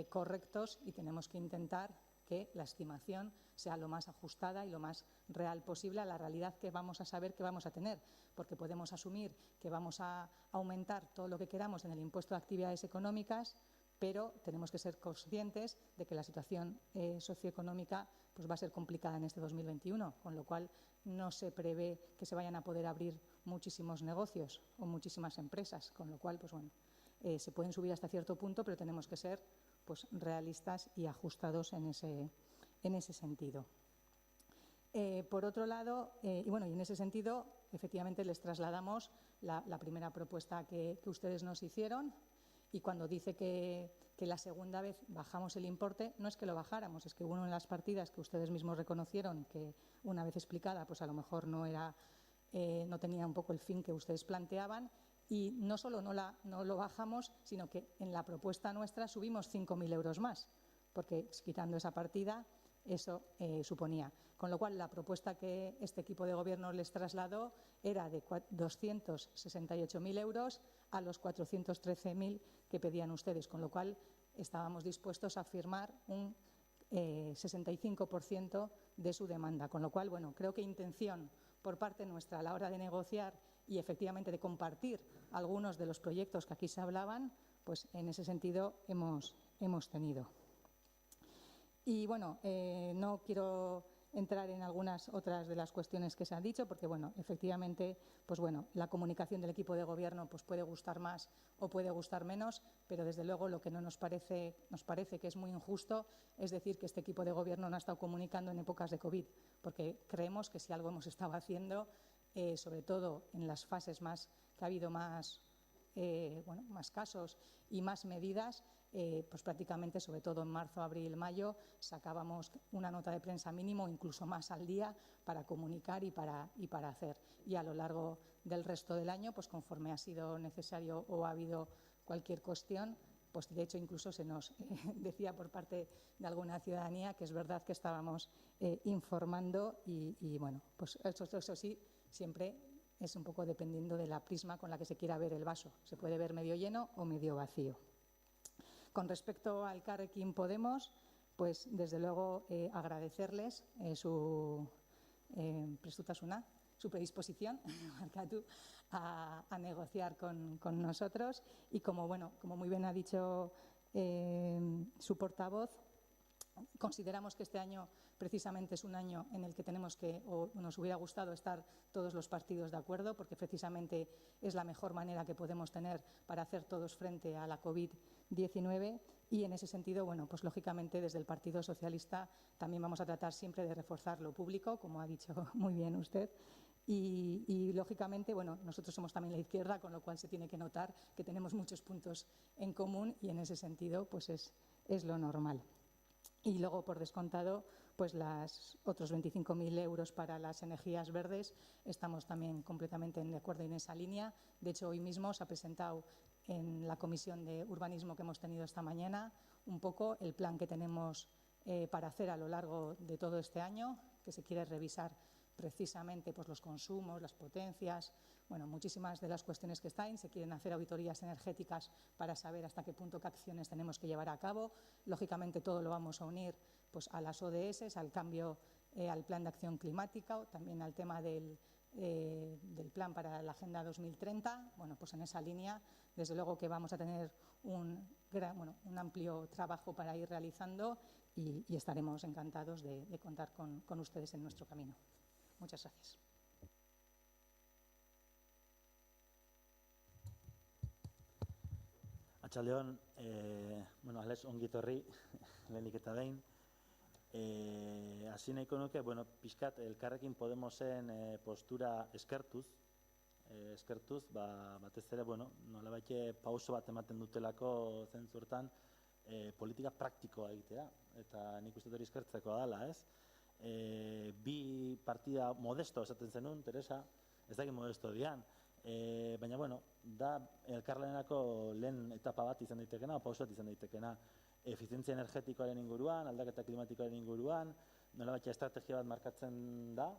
correctos y tenemos que intentar que la estimación sea lo más ajustada y lo más real posible a la realidad que vamos a saber que vamos a tener, porque podemos asumir que vamos a aumentar todo lo que queramos en el impuesto de actividades económicas, pero tenemos que ser conscientes de que la situación socioeconómica pues va a ser complicada en este 2021, con lo cual no se prevé que se vayan a poder abrir muchísimos negocios o muchísimas empresas, con lo cual pues bueno, se pueden subir hasta cierto punto, pero tenemos que ser pues realistas y ajustados en ese sentido. Por otro lado, y en ese sentido, efectivamente les trasladamos la primera propuesta que ustedes nos hicieron y cuando dice que la segunda vez bajamos el importe, no es que lo bajáramos, es que hubo una de las partidas que ustedes mismos reconocieron que una vez explicada, pues a lo mejor no tenía un poco el fin que ustedes planteaban. Y no solo no lo bajamos, sino que en la propuesta nuestra subimos 5.000 euros más, porque quitando esa partida, eso suponía. Con lo cual, la propuesta que este equipo de gobierno les trasladó era de 268.000 euros a los 413.000 que pedían ustedes, con lo cual estábamos dispuestos a firmar un 65% de su demanda. Con lo cual, bueno, creo que intención por parte nuestra a la hora de negociar y efectivamente de compartir algunos de los proyectos que aquí se hablaban, pues en ese sentido hemos tenido. Y bueno, no quiero entrar en algunas otras de las cuestiones que se han dicho, porque bueno, efectivamente, pues bueno, la comunicación del equipo de gobierno pues puede gustar más o puede gustar menos, pero desde luego lo que no nos parece que es muy injusto es decir que este equipo de gobierno no ha estado comunicando en épocas de COVID, porque creemos que si algo hemos estado haciendo, sobre todo en las fases que ha habido más casos y más medidas, pues prácticamente, sobre todo en marzo, abril, mayo, sacábamos una nota de prensa mínimo, incluso más al día, para comunicar y para hacer. Y a lo largo del resto del año, pues conforme ha sido necesario o ha habido cualquier cuestión, pues de hecho incluso se nos decía por parte de alguna ciudadanía que es verdad que estábamos informando y bueno, pues eso sí, siempre es un poco dependiendo de la prisma con la que se quiera ver el vaso. Se puede ver medio lleno o medio vacío. Con respecto al Elkarrekin Podemos, pues desde luego agradecerles su prestutasuna, su predisposición a negociar con nosotros y como muy bien ha dicho su portavoz, consideramos que este año precisamente es un año en el que nos hubiera gustado estar todos los partidos de acuerdo, porque precisamente es la mejor manera que podemos tener para hacer todos frente a la COVID-19 y en ese sentido, bueno, pues lógicamente desde el Partido Socialista también vamos a tratar siempre de reforzar lo público, como ha dicho muy bien usted. Y lógicamente, bueno, nosotros somos también la izquierda, con lo cual se tiene que notar que tenemos muchos puntos en común y en ese sentido pues es lo normal. Y luego, por descontado, pues los otros 25.000 euros para las energías verdes, estamos también completamente de acuerdo en esa línea. De hecho, hoy mismo se ha presentado en la comisión de urbanismo que hemos tenido esta mañana un poco el plan que tenemos para hacer a lo largo de todo este año, que se quiere revisar precisamente pues, los consumos, las potencias, bueno, muchísimas de las cuestiones que están. Se quieren hacer auditorías energéticas para saber hasta qué punto qué acciones tenemos que llevar a cabo. Lógicamente todo lo vamos a unir pues, a las ODS, al cambio, al plan de acción climática, también al tema del plan para la Agenda 2030. Bueno, pues en esa línea, desde luego que vamos a tener un amplio trabajo para ir realizando y estaremos encantados de contar con ustedes en nuestro camino. Muchas gracias. Atxaldeon, Alex ongitorri, lehenik eta behin. Hasi nahiko nuke, pixkat Elkarrekin Podemosen postura eskertuz, batez ere, nolabait pauso bat ematen dutelako zentzu hortan politika praktikoa egitea, eta nik uste hori eskertzekoa dela, ez? Bi partida modesto esaten zenun, Teresa, ez dakit modesto dian, baina, da elkarlanenako lehen etapa bat izan daitekena, pauso bat izan daitekena, efizientzia energetikoaren inguruan, aldaketa klimatikoaren inguruan, nolabait estrategia bat markatzen da,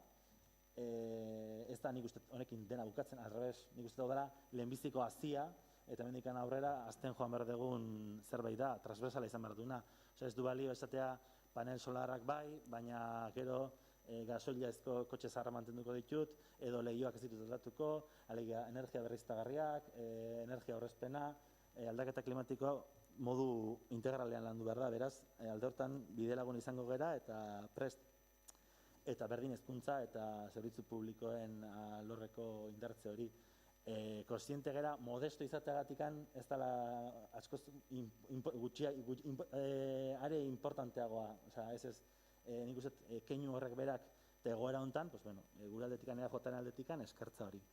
ez da nik uste honekin dena bukatzen, arrebes, nik uste dela lehenbiziko hazia, eta mendikan aurrera, azten joan behar dugun zerbait da, transversala izan behar duna. Ez du balio esatea panel solarrak bai, baina gero gasoilezko kotxe zaharra mantenduko ditut, edo lehioak ez ditut aldatuko, alegia energia berriztagarriak, energia aurrezpena, aldaketa klimatiko modu integralean landu behar da, beraz, alde hortan bidelagun izango gera eta prest eta berdin hezkuntza eta zerbitzu publikoen alorreko indartze hori. Kontziente gera, modesto izateagatikan ez dela askoz are importanteagoa. Nik uste keinu horrek berak eta egoera honetan, gure aldetikan EAJaren aldetikan eskertza hori.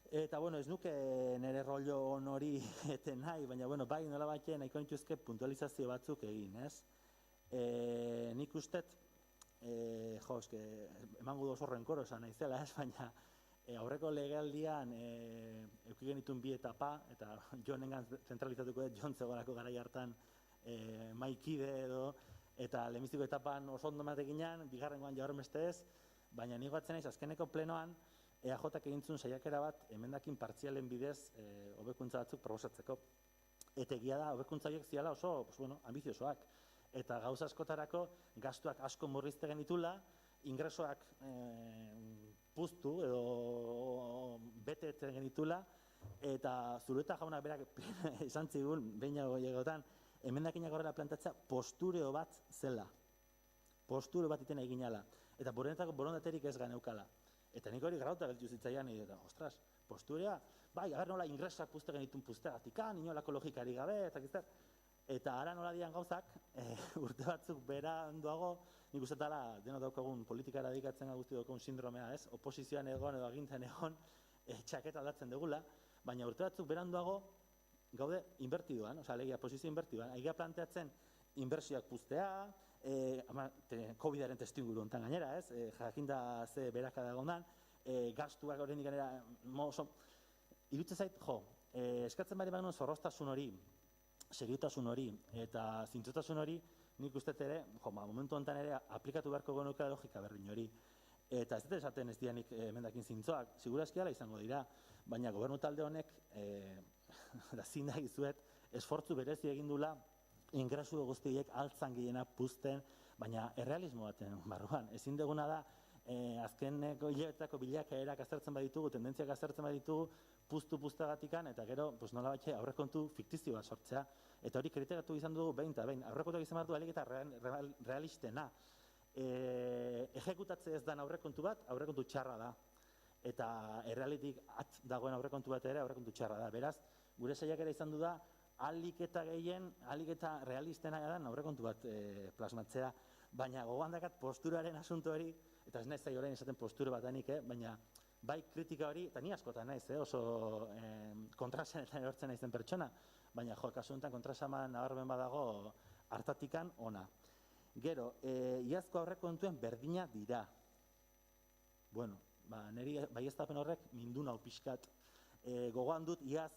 Eta, ez nuke nire rollo hori eten nahi, baina, bai nola batean nahiko nituzke puntualizazio batzuk egin, ez? Nik ustet, emango doz horren koro esan naizela, ez? Baina, aurreko legealdian eduki genituen bi etapa, eta Jonengan zentralizatuko dut, Jon zegoelako garai hartan maikide edo, eta lehenbiziko etapan oso ondo ematekinan, bigarrengoan jaurmeste ez, baina nik batzen naiz azkeneko plenoan EAJak egintzun saiakera bat emendakin partzialen bidez hobekuntza batzuk proposatzeko. Eta egia da, hobekuntza horiek ziala oso ambiziosoak. eta gauza askotarako gastuak asko murrizte genitula, ingresoak puztu edo bete genitula, eta Zulueta jaunak berak esan zigun, behin egotan, emendakinak horrela plantatzea postureo bat zela. Postureo bat iten eginala. Eta burenetako borondaterik ez ganeukala. Eta nik hori grauta beltu zitzaian, eta, ostras, posturea, bai, aber nola ingresoak puzte genitun puztegatikan, inolako logikari gabe, eta ara nola dian gauzak, urte batzuk beranduago, nik uste dela, deno daukagun politikara dedikatzen guzti daukagun sindromea, ez? Oposizioan egon edo agintzen egon, txaketa aldatzen dugula, baina urte batzuk beranduago gaude inbertiduan, alegia posizio inbertiduan, egia planteatzen inbertsioak puztea, COVID-aren testinguru hontan gainera, ez? Jakinda ze berakada egondan, gastuak horrenik gainera, iruditzen zait, eskatzen bari baino zorroztasun hori, seriotasun hori eta zintzotasun hori, nik uste ere, momentu honetan ere aplikatu beharko genuke logika berdin hori. Eta ez dut esaten ez dianik emendakin zintzoak, segurazki hala izango dira, baina gobernu talde honek, zin da izuet, esfortzu berezi egin dula, ingresu guztiek altzan gehiena puzten, baina errealismo baten barruan. Ezin duguna da, azkeneko hilabetako bilakaerak aztertzen baditugu, tendentziak aztertzen baditugu, puztu-puztagatikan, eta gero, nola batxe, aurrekontu fiktizioa sortzea. Eta hori kritikatu izan dugu behin eta behin. Aurrekontuak izan behar du alik eta realistena. Ejekutatze ez dan aurrekontu bat, aurrekontu txarra da. Eta errealitik at dagoen aurrekontu bat ere, aurrekontu txarra da. Beraz, gure saiakera izan du da, alik eta gehien, alik eta realistena da aurrekontu bat plasmatzea. Baina gogoan dakat posturaren asunto hori, eta ez naiz zai orain esaten postura bat danik, baina bai kritika hori, eta ni askotan naiz, oso kontrasanetan erortzen naizen pertsona, baina kasu honetan kontrasaman nabarmen badago hartatikan ona. Gero, iazko aurrekontuen berdina dira. Bueno, niri baieztapen horrek mindu nau pixkat. Gogoan dut iaz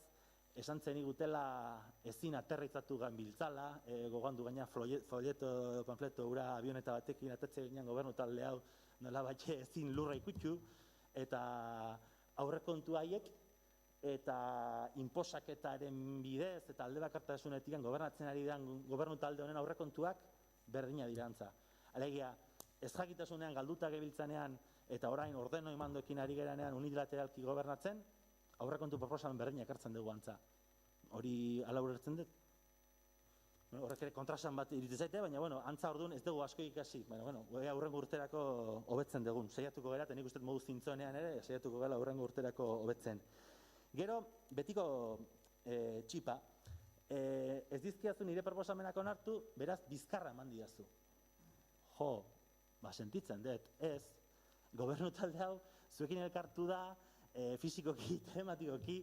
esan zen igutela ezin aterritzatu ganbiltzala, gogoan du gaina folleto, panfleto, ura avioneta batekin atetze ginen gobernu talde hau nola batxe ezin lurra ikutxu, eta aurrekontu haiek eta inposaketaren bidez eta alde bakartasunetik gobernatzen ari den gobernu talde honen aurrekontuak berdina dirantza. Alegia, ez jakitasunean galduta gebiltzanean eta orain ordeno imandokin ari geranean unilateralki gobernatzen, aurrekontu proposamen berdina ekartzen dugu antza. Hori ala ulertzen dut? Horrek ere kontrasan bat iritz zaite, baina antza orduan ez dugu asko ikasi. Aurrengo urterako hobetzen dugun. Saiatuko gara, eta nik uste modu zintzonean ere, saiatuko gara aurrengo urterako hobetzen. Gero, betiko txipa, ez dizkiazu nire proposamenak onartu, beraz, bizkarra eman diazu. Sentitzen dut, ez. Gobernu talde hau, zuekin elkartu da, fisikoki, telematikoki,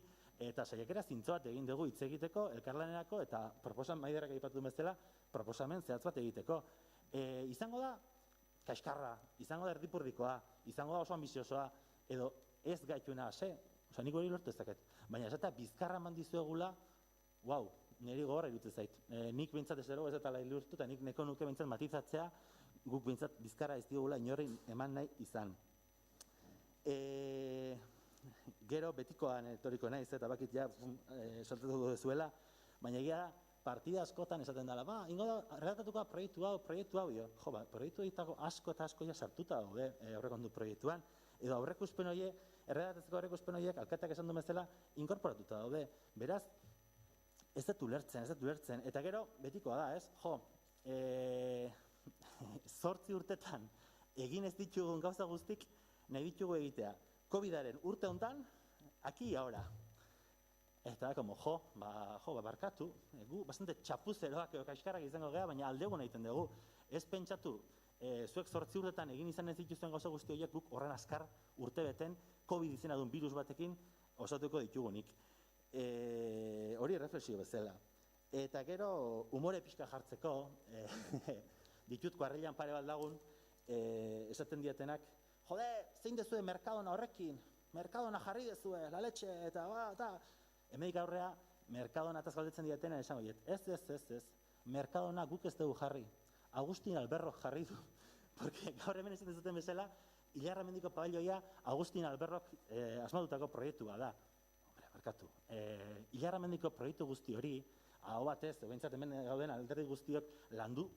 eta saiakera zintzo bat egin dugu hitz egiteko, elkarlanerako, eta maiderak aipatu bezala, proposamen zehatz bat egiteko. Izango da kaskarra, izango da erdipurdikoa, izango da oso ambiziosoa, edo ez gaituena ase, nik hori lortu ezaket. Baina esatea bizkarra eman dizuegula, niri gogorra irutzen zait. Nik bintzat ez ez eta lortu, eta nik neko nuke bintzat matizatzea, guk bintzat bizkarra ez digula inorri eman nahi izan. Gero betikoan etoriko naiz, eta bakit ja saltatuko dezuela, baina egia da, partida askotan esaten dela, ingo da, erredatatuko proiektu hau, proiektu asko eta asko ja sartuta daude aurrekontu proiektuan, edo aurrekuspen horiek, erredatatzeko aurrekuspen horiek, alkateak esan du bezala, inkorporatuta daude. Beraz, ez dut ulertzen, eta gero betikoa da, ez? 8 urtetan egin ez ditugun gauza guztik nahi ditugu egitea. COVID-aren urte hontan, aquí y ahora. Eta barkatu, gu bastante txapuzeroak edo kaskarrak izango geha, baina aldego egiten dugu. Ez pentsatu, zuek 8 urtetan egin izan ez dituzten gauza guzti horiek guk horren azkar urte beten COVID izena duen virus batekin osatuko ditugunik. Hori erreflexio bezala. Eta gero, umore pixka jartzeko, ditut kuarrilan pare bat lagun, esaten diatenak, zein dezue merkadona horrekin, merkadona jarri dezue, la letxe, eta hemedik aurrea, merkadona ataz galdetzen diatena esan horiet. Ez, merkadona guk ez dugu jarri, Agustin Alberrok jarri du, porque gaur hemen esaten zuten bezala, Ilarra mendiko pabilloia Agustin Alberrok asmatutako proiektua da. Barkatu, Ilarra mendiko proiektu guzti hori, aho batez, behintzat hemen gauden alderdi guztiok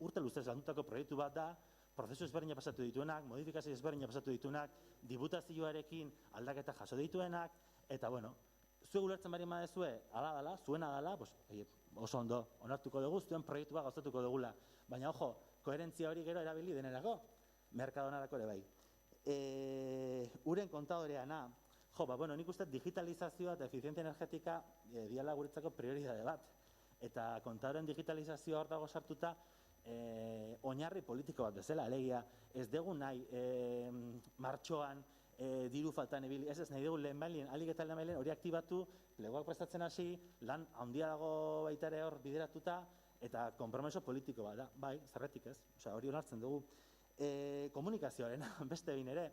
urte luzez landutako proiektu bat da, prozesu ezberdina pasatu dituenak, modifikazio ezberdina pasatu dituenak, diputazioarekin aldaketa jaso dituenak, eta bueno, zuek ulertzen bari madezue, ala dala, zuena dala, oso ondo, onartuko dugu, zuen proiektua gauzatuko dugula. Baina, ojo, koherentzia hori gero erabili denerako, merkadonarako ere bai. Uren kontadoreana, nik uste digitalizazioa eta efizientzia energetika diala guretzako prioridade bat. Eta kontadoren digitalizazioa hor dago sartuta, oinarri politiko bat bezala, alegia, ez dugu nahi martxoan diru faltan ibili, ez nahi dugu lehenbailien, alik eta lehenbailien hori aktibatu, legoak prestatzen hasi, lan handia dago baita ere hor bideratuta, eta konpromiso politiko bat da, bai, zerretik ez, hori onartzen dugu. Komunikazioaren, beste behin ere,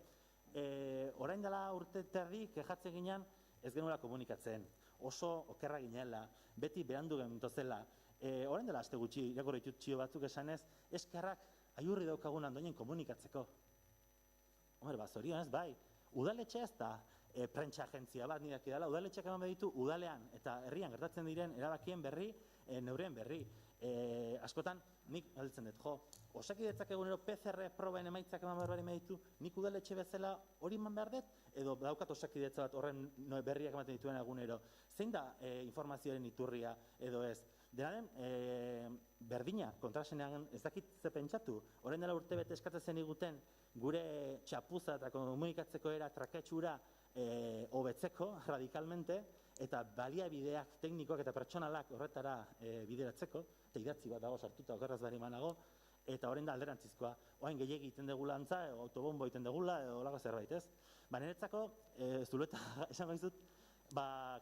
orain dela urte terdi kejatzen ginen ez genuela komunikatzen, oso okerra ginela, beti berandu gentozela, orain dela aste gutxi, irakurri ditut txio batzuk esanez, eskerrak aiurri daukagun andoinen komunikatzeko. Hombre, zorionez, bai, udaletxe ez da prentsa agentzia bat nidak edala, udaletxeak eman beditu udalean eta herrian gertatzen diren erabakien berri, neureen berri. Askotan, nik galtzen dut, Osakidetzak egunero PCR proben emaitzak eman behar meditu, nik udaletxe bezala hori eman behar dut, edo daukat osakidetza bat horren berriak ematen dituen egunero. Zein da informazioaren iturria edo ez? Dena den, berdina, kontrasenean ez dakit ze pentsatu, orain dela urte bete eskatzen zen iguten gure txapuza eta komunikatzeko era traketxura hobetzeko radikalmente, eta baliabideak teknikoak eta pertsonalak horretara bideratzeko, eta idatzi bat dago sartuta okerraz bari manago, eta orain da alderantzizkoa, orain gehiagi iten degula antza, autobombo iten degula, edo lago zerbait, ez? Niretzako, zuleta esango dizut,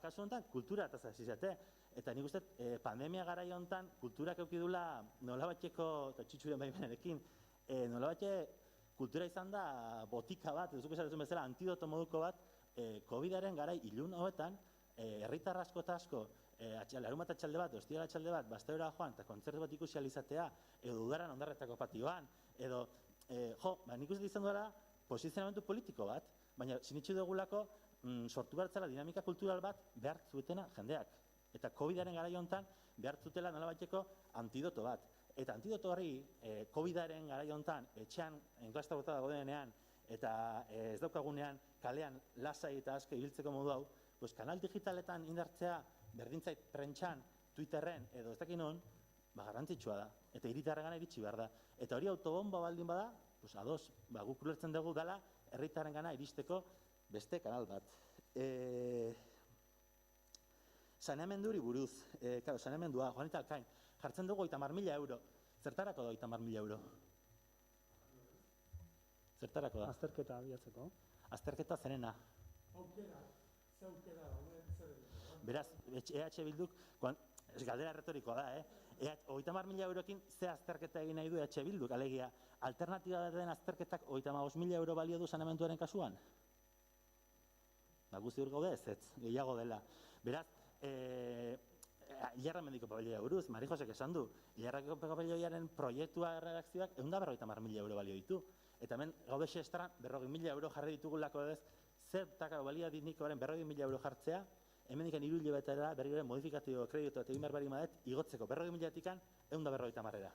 kasu honetan, kultura eta zazizate, eta nik uste, pandemia garai honetan, kulturak eukidula nolabatxeko, eta txitsuren baimenerekin, nolabatxe kultura izan da botika bat, ez duk esatzen bezala, antidoto moduko bat, COVID-aren garai ilun hoetan, herritar asko eta asko, larunbat atxalde bat, ostiral atxalde bat, Basterora joan, eta kontzertu bat ikusi alizatea, edo udaran ondarretako patioan, edo, nik uste izan duela posizionamentu politiko bat, baina sinitxu dugulako sortu behar dinamika kultural bat behar zuetena jendeak. Eta COVID-aren garai honetan behar zutela nolabaiteko antidoto bat. Eta antidoto hori, COVID-aren garai honetan, etxean, enklasta bota dago denean, eta ez daukagunean, kalean lasai eta aske ibiltzeko modu hau, kanal digitaletan indartzea, berdintzait prentxan, Twitterren, edo ez dakin hon, garrantzitsua da. Eta hiritarrengana iritsi behar da. Eta hori autobomba baldin bada, ados, guk ulertzen dugu dela, herritarrengana iristeko beste kanal bat. Saneamenduri buruz, saneamendua, Juanita Alkain, jartzen dugu 50.000 euro. Zertarako da 50.000 euro? Zertarako da? Azterketa abiatzeko. Azterketa zerena. Beraz, EH Bilduk, galdera retorikoa da, 30.000 eurokin ze azterketa egin nahi du EH Bilduk, alegia, alternatiba den azterketak 35.000 euro balio du saneamenduaren kasuan? Guzti hor gaude ez, gehiago dela. Beraz, Ilarra mendiko pabelloia buruz, Mari Josek esan du, Ilarrako pabelloiaren proiektua erredakzioak 150.000 euro balio ditu. Eta hemen gaude xestran 40.000 euro jarri ditugulako edez, zertako balia dinikoaren 40.000 euro jartzea, hemen ikan 3 hilabetera berri modifikazio kreditu eta egin behar bari madet, igotzeko 40.000-etikan 150.000-era.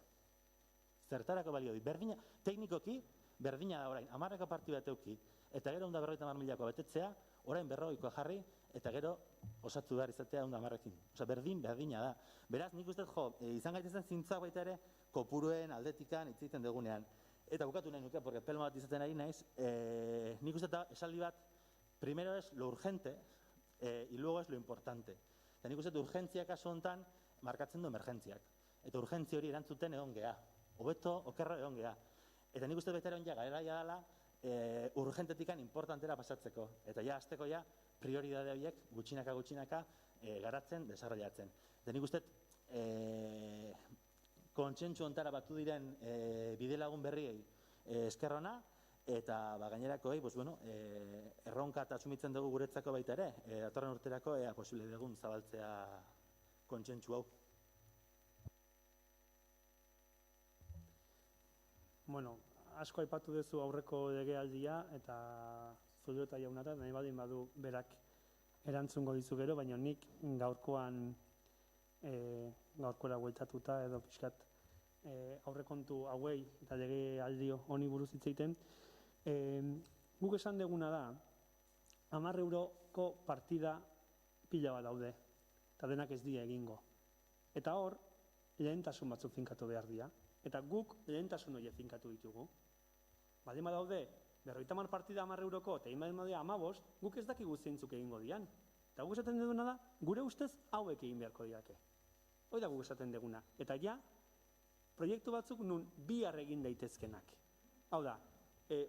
Zertarako balio di, berdina, teknikoki, berdina da orain, 10 parti bat euki, eta gero 150.000ko betetzea, orain 40koa jarri, eta gero osatu behar izatea 110ekin. Osa, berdina da. Beraz, nik uste izan gaitezen zintzak baita ere, kopuruen aldetikan itziten dugunean. Eta bukatu nahi nuke, porque pelma bat izaten ari naiz, nik uste eta esaldi bat, primero es lo urgente, y luego es lo importante. Eta nik uste urgentziak kasu honetan, markatzen du emergentziak. Eta urgentzia hori erantzuten egon geha. Hobeto, okerro egon geha. Eta nik uste betera onja gaera dela, urgentetikan importantera pasatzeko. Eta ja, azteko ja, prioridade horiek gutxinaka garatzen, desarrollatzen. Eta nik uste, kontsentsu ontara batu diren bidelagun berriei eskerrona, eta gainerakoei, erronka eta asumitzen dugu guretzako baita ere, datorren urterako ea posible dugun zabaltzea kontsentsu hau. Asko aipatu duzu aurreko legealdia eta Zubiota jaunara, nahi badin badu berak erantzungo dizu gero, baina nik gaurkoan gaurkora bueltatuta edo pixkat aurrekontu hauei eta lege aldio honi buruz hitz egiten. Guk esan deguna da, 10 euroko partida pila bat daude, eta denak ez dira egingo. Eta hor, lehentasun batzuk finkatu behar dira. Eta guk lehentasun horiek finkatu ditugu. Baldin badaude, 50 partida 10 euroko, eta egin badin 15, guk ez dakigu zeintzuk egingo dian. Eta guk esaten duguna da, gure ustez hauek egin beharko diake. Hoi da guk esaten duguna. Eta ja, proiektu batzuk nun bihar egin daitezkenak. Hau da,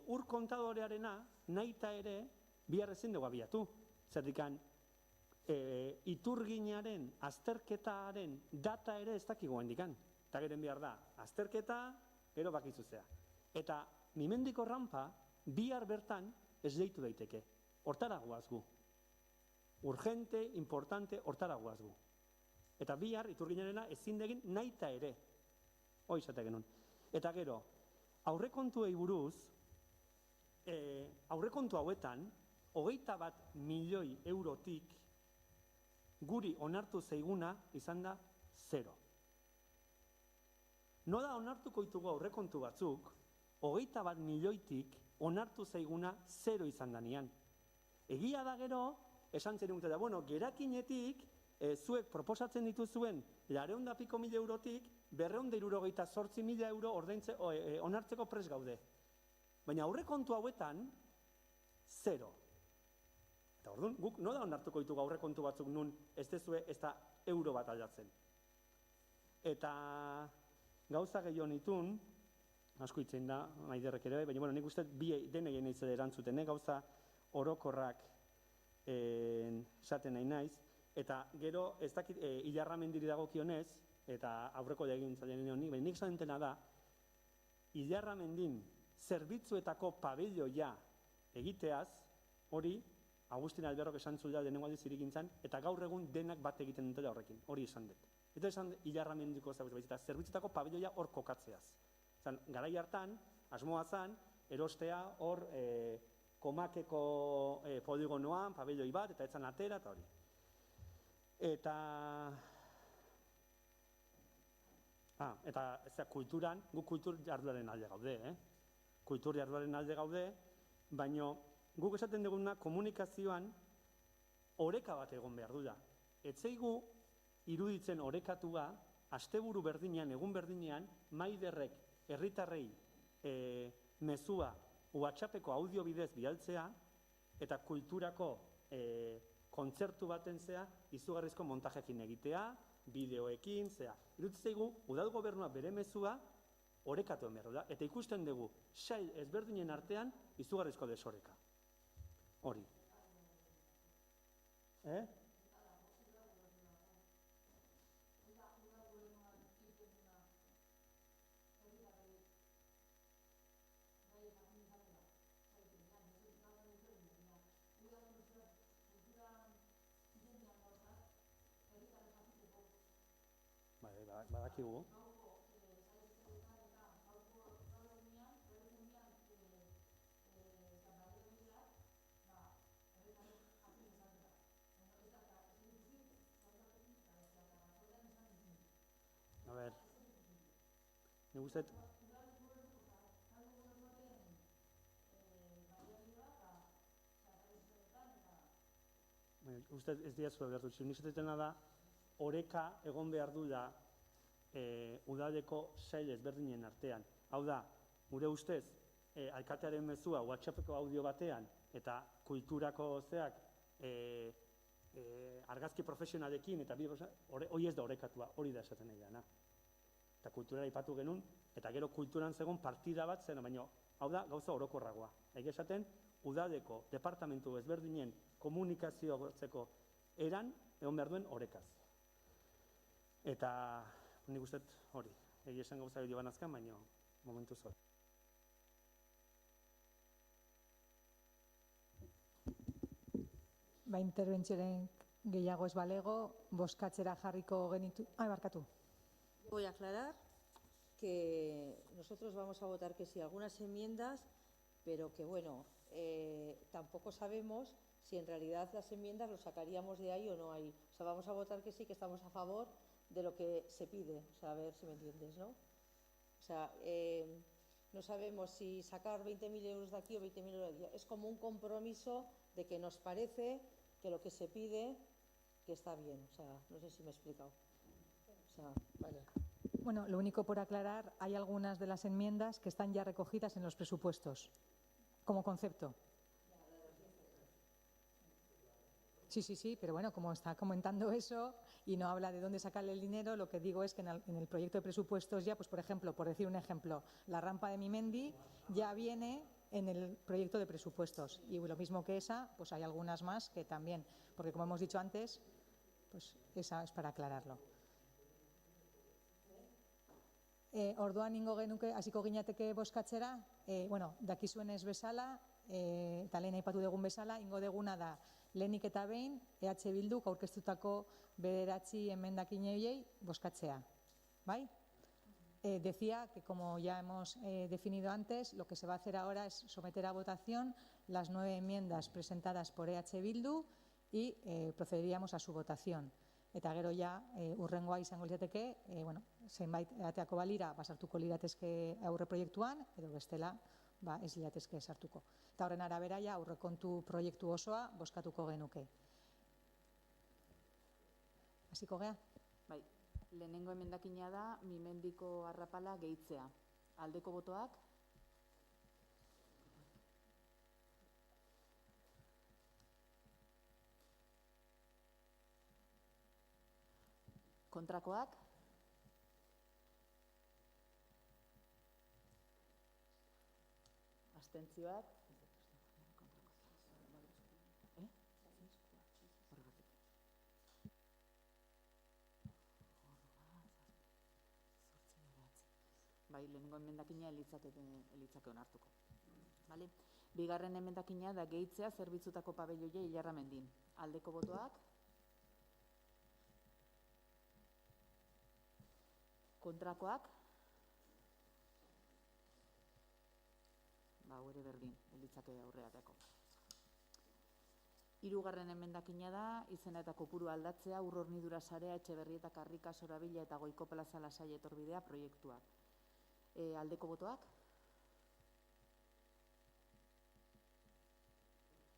ur kontadorearena nahita ere bihar ezin dugu abiatu. Zerdikan, iturginaren azterketaren data ere ez dakigu handikan. Eta geren behar da, azterketa, gero bakizuzea. Eta mimendiko rampa bihar bertan ez deitu daiteke. Hortara guaz gu. Urgente, importante, hortara guaz gu. Eta bihar iturginarena ezin degin nahita ere. Hoi zate genuen. Eta gero, aurrekontuei buruz, aurrekontu hauetan, 21 milioi eurotik guri onartu zeiguna izan da 0. Nola onartuko ditugu aurrekontu batzuk, 21 milioitik onartu zeiguna 0 izan danean. Egia da gero, esan zen dut, bueno, gerakinetik, zuek proposatzen dituzuen 200 piko mila eurotik 268.000 euro onartzeko prest gaude. Baina aurrekontu hauetan, 0. Eta orduan, guk nola onartuko ditugu aurrekontu batzuk nun ez dezue ez da euro bat aldatzen. Eta gauza gehiago nitun, asko itzen da, Maiderrek ere, baina nik uste denei nahiz erantzuten, gauza orokorrak esaten nahi naiz, eta gero ez dakit Ilarramendiri dagokionez, eta aurreko legegintzaldian honi, baina nik esan dutena da, Ilarramendin zerbitzuetako pabelloia egiteaz, hori, Agustin Alberrok esan zuela denengo aldiz irigintzan, eta gaur egun denak bat egiten dutela horrekin, hori esan dut. Eta esan Ilarramendiko zerbitzuetako pabelloia hor kokatzeaz. Garai hartan, asmoa zan, erostea hor Komakeko poligonoan, pabelloi bat, eta etzan atera, eta hori. Eta kulturan, guk kultur jarduaren alde gaude, Kultur jarduaren alde gaude, baina guk esaten duguna komunikazioan oreka bat egon behar du da. Etzaigu iruditzen orekatua, asteburu berdinean, egun berdinean, Maiderrek herritarrei mezua WhatsAppeko audio bidez bidaltzea eta kulturako kontzertu baten zea izugarrizko montajekin egitea, bideoekin, zea. Iruditzen zaigu, udal gobernua bere mezua orekatuen behar da. Eta ikusten dugu, sail ezberdinen artean izugarrizko desoreka. Hori. Badakigu. A ver, nik uste ez dira zua behar dut. Nik uste da, oreka egon behar du da udaleko sail ezberdinen artean. Hau da, gure ustez, alkatearen mezua WhatsAppeko audio batean eta kulturako zeak argazki profesionalekin eta hori ez da orekatua, hori da esaten nahi dana. Eta kultura aipatu genuen, eta gero kulturan zegoen partida bat zen, baina hau da gauza orokorragoa. Ege esaten, udaleko departamentu ezberdinen komunikazioatzeko eran egon behar duen orekaz. Eta nik uste hori, egia esan gauza edo banazkan, baina momentu zor. Interbentzioren gehiago ez balego, bozkatzera jarriko genitu... barkatu. Voy a aclarar que nosotros vamos a votar que sí a algunas enmiendas, pero que bueno, tampoco sabemos si en realidad las enmiendas lo sacaríamos de ahí o no ahí. O sea, vamos a votar que sí, que estamos a favor de lo que se pide. O sea, a ver si me entiendes, ¿no? O sea, no sabemos si sacar 20.000 euros de aquí o 20.000 euros de allí. Es como un compromiso de que nos parece que lo que se pide que está bien. O sea, no sé si me he explicado. O sea, vale. Bueno, lo único por aclarar, hay algunas de las enmiendas que están ya recogidas en los presupuestos, como concepto. Sí, pero bueno, como está comentando eso y no habla de dónde sacarle el dinero, lo que digo es que en el proyecto de presupuestos ya, pues por ejemplo, por decir un ejemplo, la rampa de Mimendi ya viene en el proyecto de presupuestos. Y lo mismo que esa, pues hay algunas más que también, porque como hemos dicho antes, pues esa es para aclararlo. Orduan ingo genuke, hasiko ginateke bozkatzera, bueno, dakizuenez bezala, eta lehen aipatu dugun bezala, ingo deguna da lehenik eta behin EH Bilduk aurkeztutako 9 emendakinei bozkatzea. ¿Bai? Decía que, como ya hemos definido antes, lo que se va a hacer ahora es someter a votación las 9 enmiendas presentadas por EH Bildu y procederíamos a su votación. Eta gero ja urrengoa izango lirateke, bueno, zenbait ateako balira basartuko liratezke aurreproiektuan edo bestela ez liratezke sartuko. Eta horren arabera ja aurrekontu proiektu osoa bozkatuko genuke. Hasiko gea? Bai, lehenengo emendakina da Mimendiko arrapala gehitzea. Aldeko botoak? Kontrakoak? Abstentzioak? Bai, lehenengo emendakina elitzake onartuko. Vale? Bigarren emendakina da gehitzea zerbitzutako pabelloia Ilarramendin. Aldeko botoak? Kontrakoak? Ba, hori berdin, elitzake aurreateko. Hirugarren emendakina da izena eta kopuru aldatzea Urhornidura sarea Etxeberrieta Karrika Sorabila eta Goiko Plaza Lasai Etorbidea proiektuak. Aldeko botoak?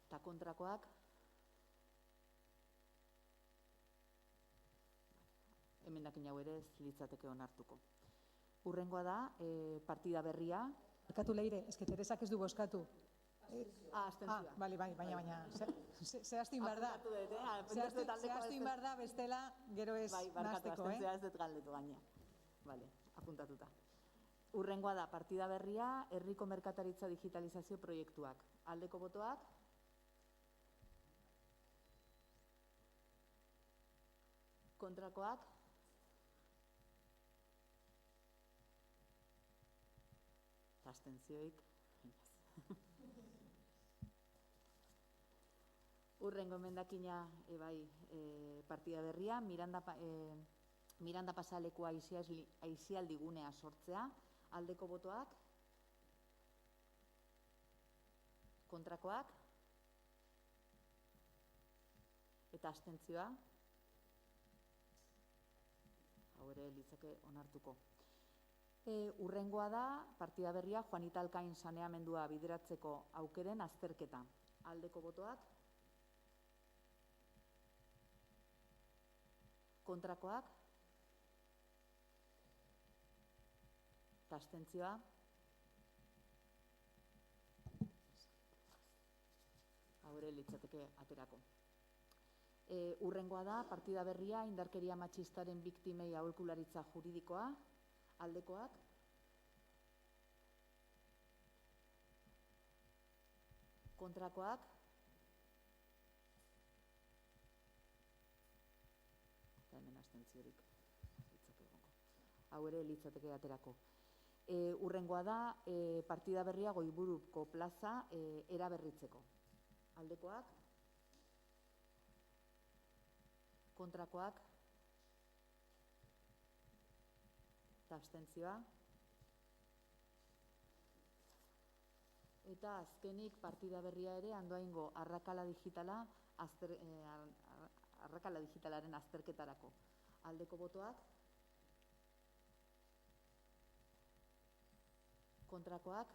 Eta kontrakoak? Emendakin hau ere ez litzateke onartuko. Urrengoa da, partida berria. Barkatu Leire, eske Teresak ez du bozkatu. Abstentzioa. Baina, zehaztu behar da. Zehaztu behar da, bestela gero ez Bai, barkatu, nahasteko, abstentzioa ez dut galdetu gaina. Vale, apuntatuta. Urrengoa da, partida berria, herriko merkataritza digitalizazio proiektuak. Aldeko botoak? Kontrakoak? Abstentzioik? Urrengo emendakina, partida berria, Miranda Pasalekua aisialdigunea sortzea. Aldeko botoak? Kontrakoak? Eta abstentzioa? Hau ere litzake onartuko. Urrengoa da, partida berria, Juanita Alkain saneamendua bideratzeko aukeren azterketa. Aldeko botoak? Kontrakoak? Eta abstentzioa? Hau ere litzateke aterako. Urrengoa da, partida berria, indarkeria matxistaren biktimei aholkularitza juridikoa. Aldekoak? Kontrakoak? Eta hemen abstentziorik litzake egongo. Hau ere litzateke aterako. Urrengoa da, partida berria Goiburuko plaza eraberritzeko. Aldekoak? Kontrakoak? Eta abstentzioa? Eta azkenik partida berria ere Andoaingo arrakala digitalaren azterketarako. Aldeko botoak? Kontrakoak?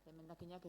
Emendakinak